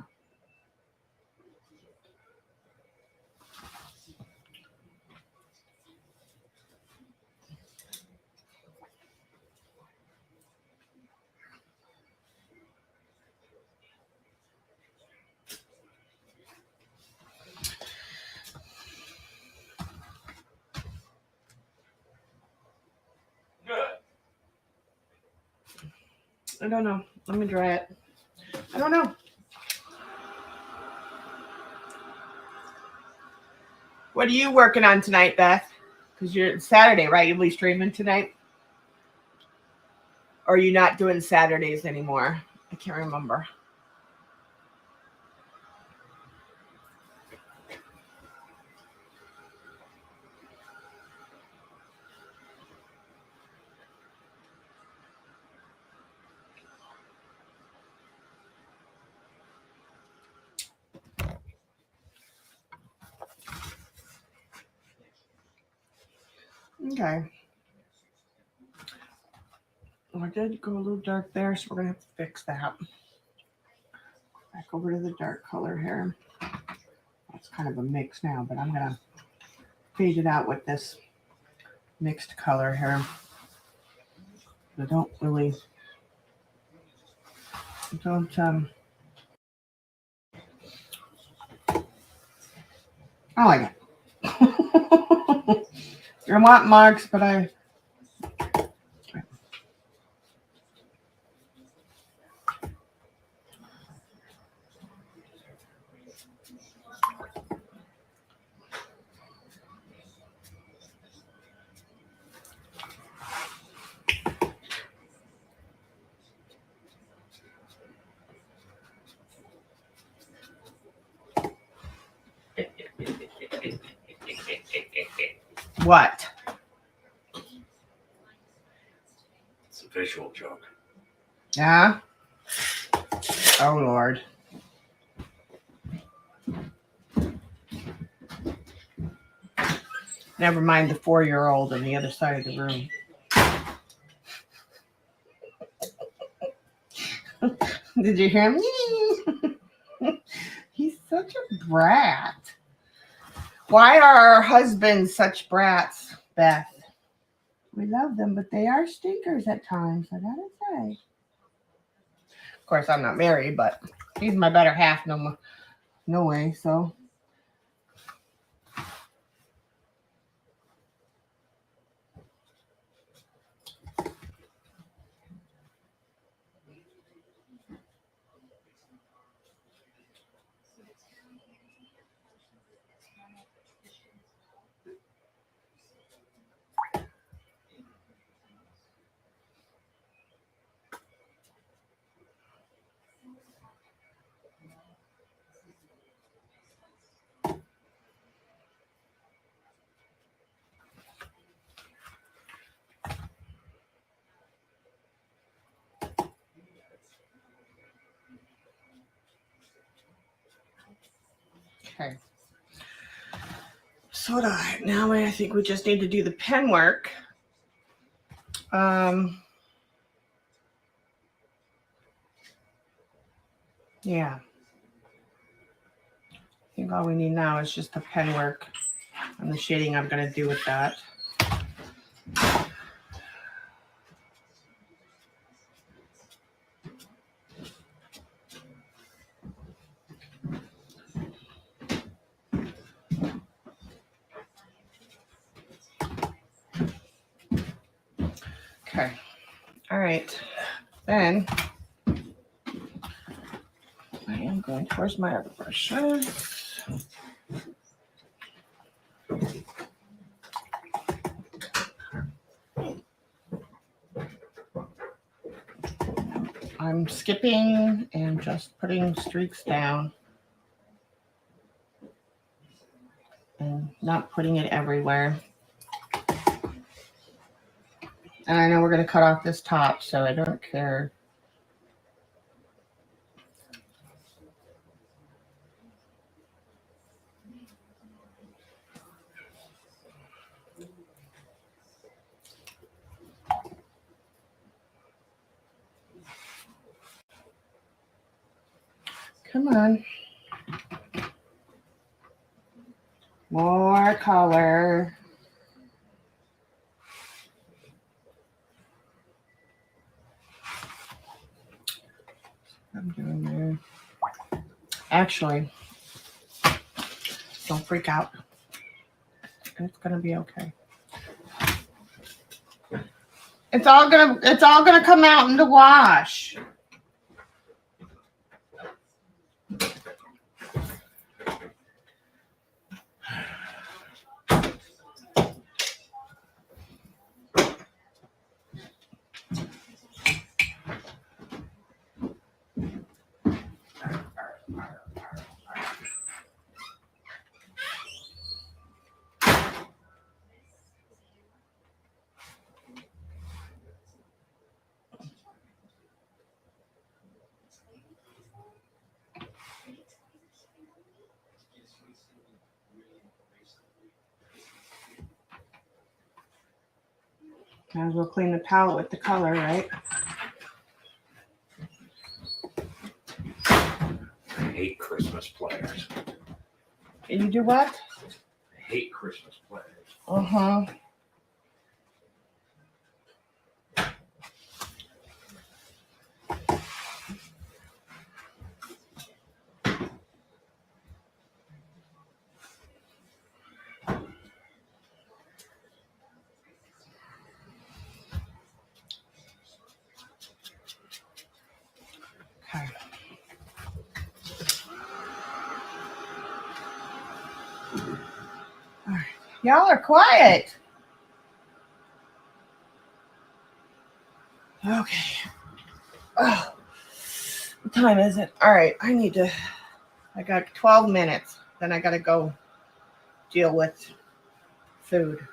I don't know. Let me dry it. I don't know. What are you working on tonight, Beth? Because you're Saturday, right? You'll be streaming tonight? Or are you not doing Saturdays anymore? I can't remember. Okay. I did go a little dark there, so we're going to have to fix that. Back over to the dark color here. It's kind of a mix now, but I'm going to fade it out with this mixed color here. I don't I like it. I want marks, but I what? It's a visual joke. Yeah? Oh, Lord. Never mind the 4-year-old on the other side of the room. Did you hear me? He's such a brat. Why are our husbands such brats, Beth? We love them, but they are stinkers at times, I gotta say. Of course, I'm not married, but he's my better half, no way, so. Okay. So now I think we just need to do the pen work. Yeah. I think all we need now is just the pen work and the shading I'm going to do with that. Okay. All right. Then I am going towards my other brushes. I'm skipping and just putting streaks down and not putting it everywhere. And I know we're going to cut off this top, so I don't care. Come on. More color. I'm doing there. Actually, don't freak out. It's gonna be okay. It's all gonna come out in the wash. Might as well clean the palette with the color, right? I hate Christmas players. You do what? I hate Christmas players. Uh-huh. Okay. All right. Y'all are quiet. Okay. Oh, what time is it? All right. I got 12 minutes. Then I got to go deal with food.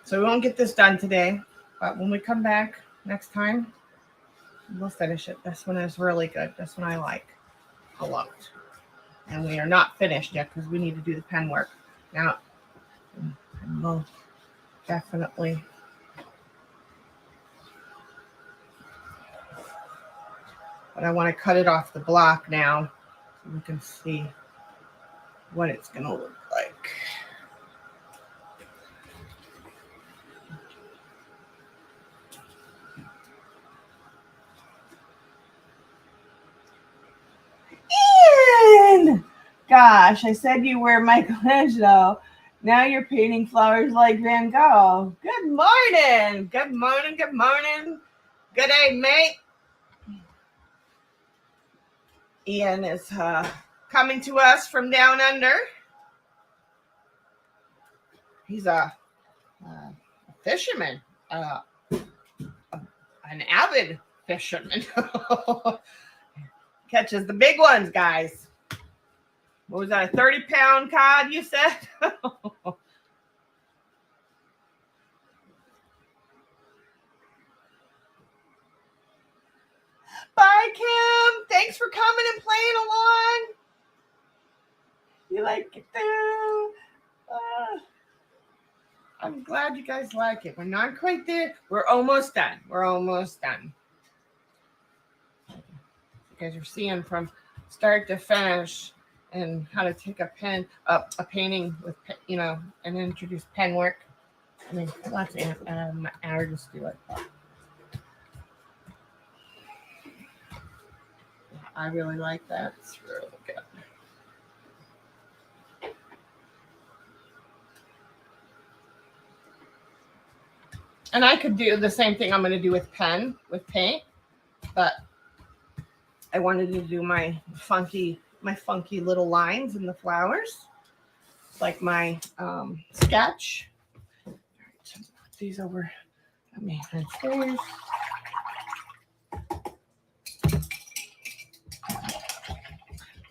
So we won't get this done today. But when we come back next time, we'll finish it. This one is really good. This one I like a lot. And we are not finished yet because we need to do the pen work. Now, and we'll definitely. But I want to cut it off the block now so we can see what it's going to look like. Ian! Gosh, I said you were Michelangelo. Now you're painting flowers like Van Gogh. Good morning. Good morning. Good morning. Good day, mate. Ian is coming to us from down under. He's a fisherman, an avid fisherman. Catches the big ones, guys. What was that, a 30-pound cod you said? Bye, Kim. Thanks for coming and playing along. You like it too? I'm glad you guys like it. We're not quite there. We're almost done. We're almost done. You guys are seeing from start to finish and how to take a painting with, and introduce pen work. I mean, lots of artists do it. I really like that. It's really good. And I could do the same thing I'm going to do with paint, but I wanted to do my funky little lines in the flowers, like my sketch. All right, put these over at my headstairs.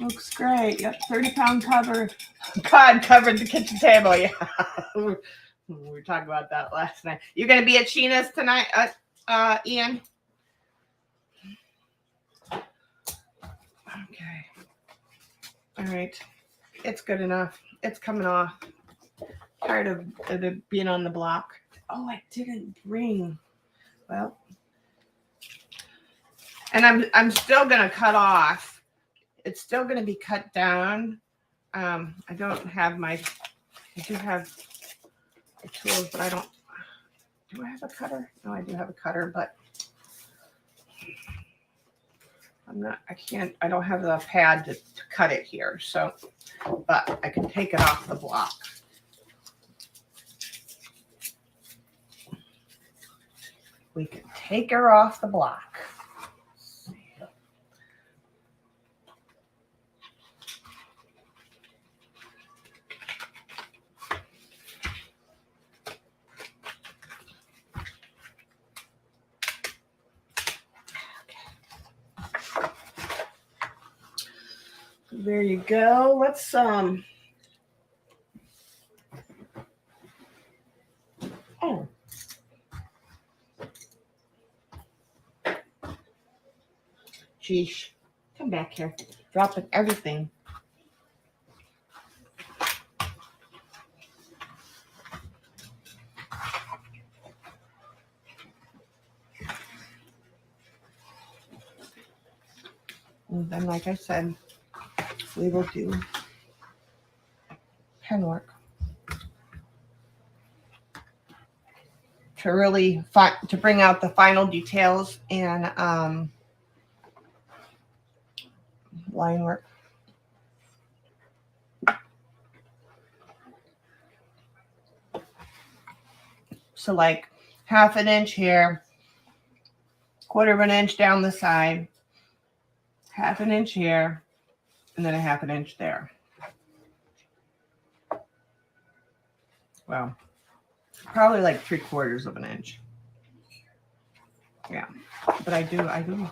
Looks great. Yep, 30-pound cover. God covered the kitchen table. Yeah. We were talking about that last night. You're going to be at Sheena's tonight, Ian? Okay. All right. It's good enough. It's coming off. Tired of it being on the block. Oh, I didn't bring. Well, and I'm still going to cut off. It's still going to be cut down. I don't have I do have the tools, but I don't. Do I have a cutter? No, I do have a cutter, but I don't have the pad to cut it here. So, but I can take it off the block. We can take her off the block. There you go. Let's oh. Sheesh. Come back here. Dropping everything. And then, like I said, we will do pen work to really to bring out the final details and line work. So like 1/2 inch here, 1/4 inch down the side, 1/2 inch here, and then 1/2 inch there. Well, probably like 3/4 inch. Yeah, but I do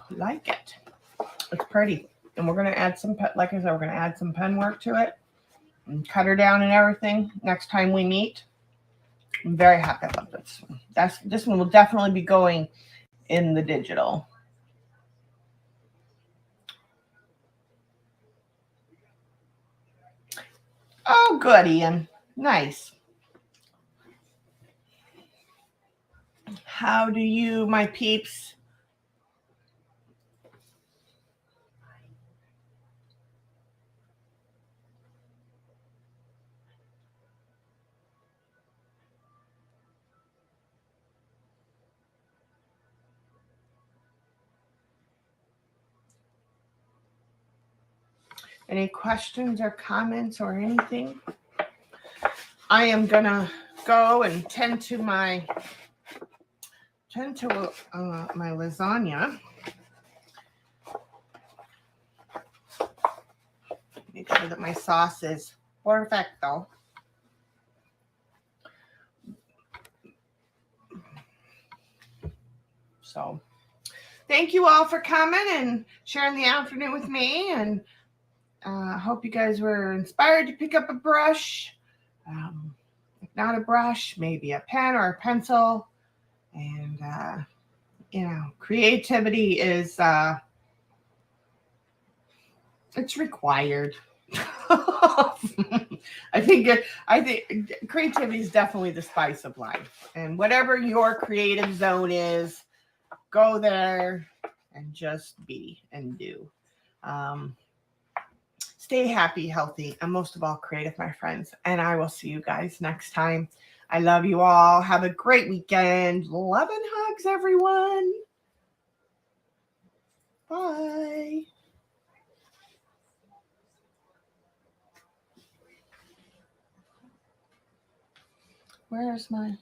like it. It's pretty. And we're going to add some, like I said, we're going to add some pen work to it and cut her down and everything next time we meet. I'm very happy about this one. This one will definitely be going in the digital. Oh, good, Ian. Nice. How do you, my peeps? Any questions or comments or anything? I am gonna go and tend to my lasagna. Make sure that my sauce is perfecto. So, thank you all for coming and sharing the afternoon with me, and hope you guys were inspired to pick up a brush. If not a brush, maybe a pen or a pencil. And, creativity is, it's required. I think creativity is definitely the spice of life. And whatever your creative zone is, go there and just be and do. Stay happy, healthy, and most of all, creative, my friends. And I will see you guys next time. I love you all. Have a great weekend. Love and hugs, everyone. Bye. Where's my...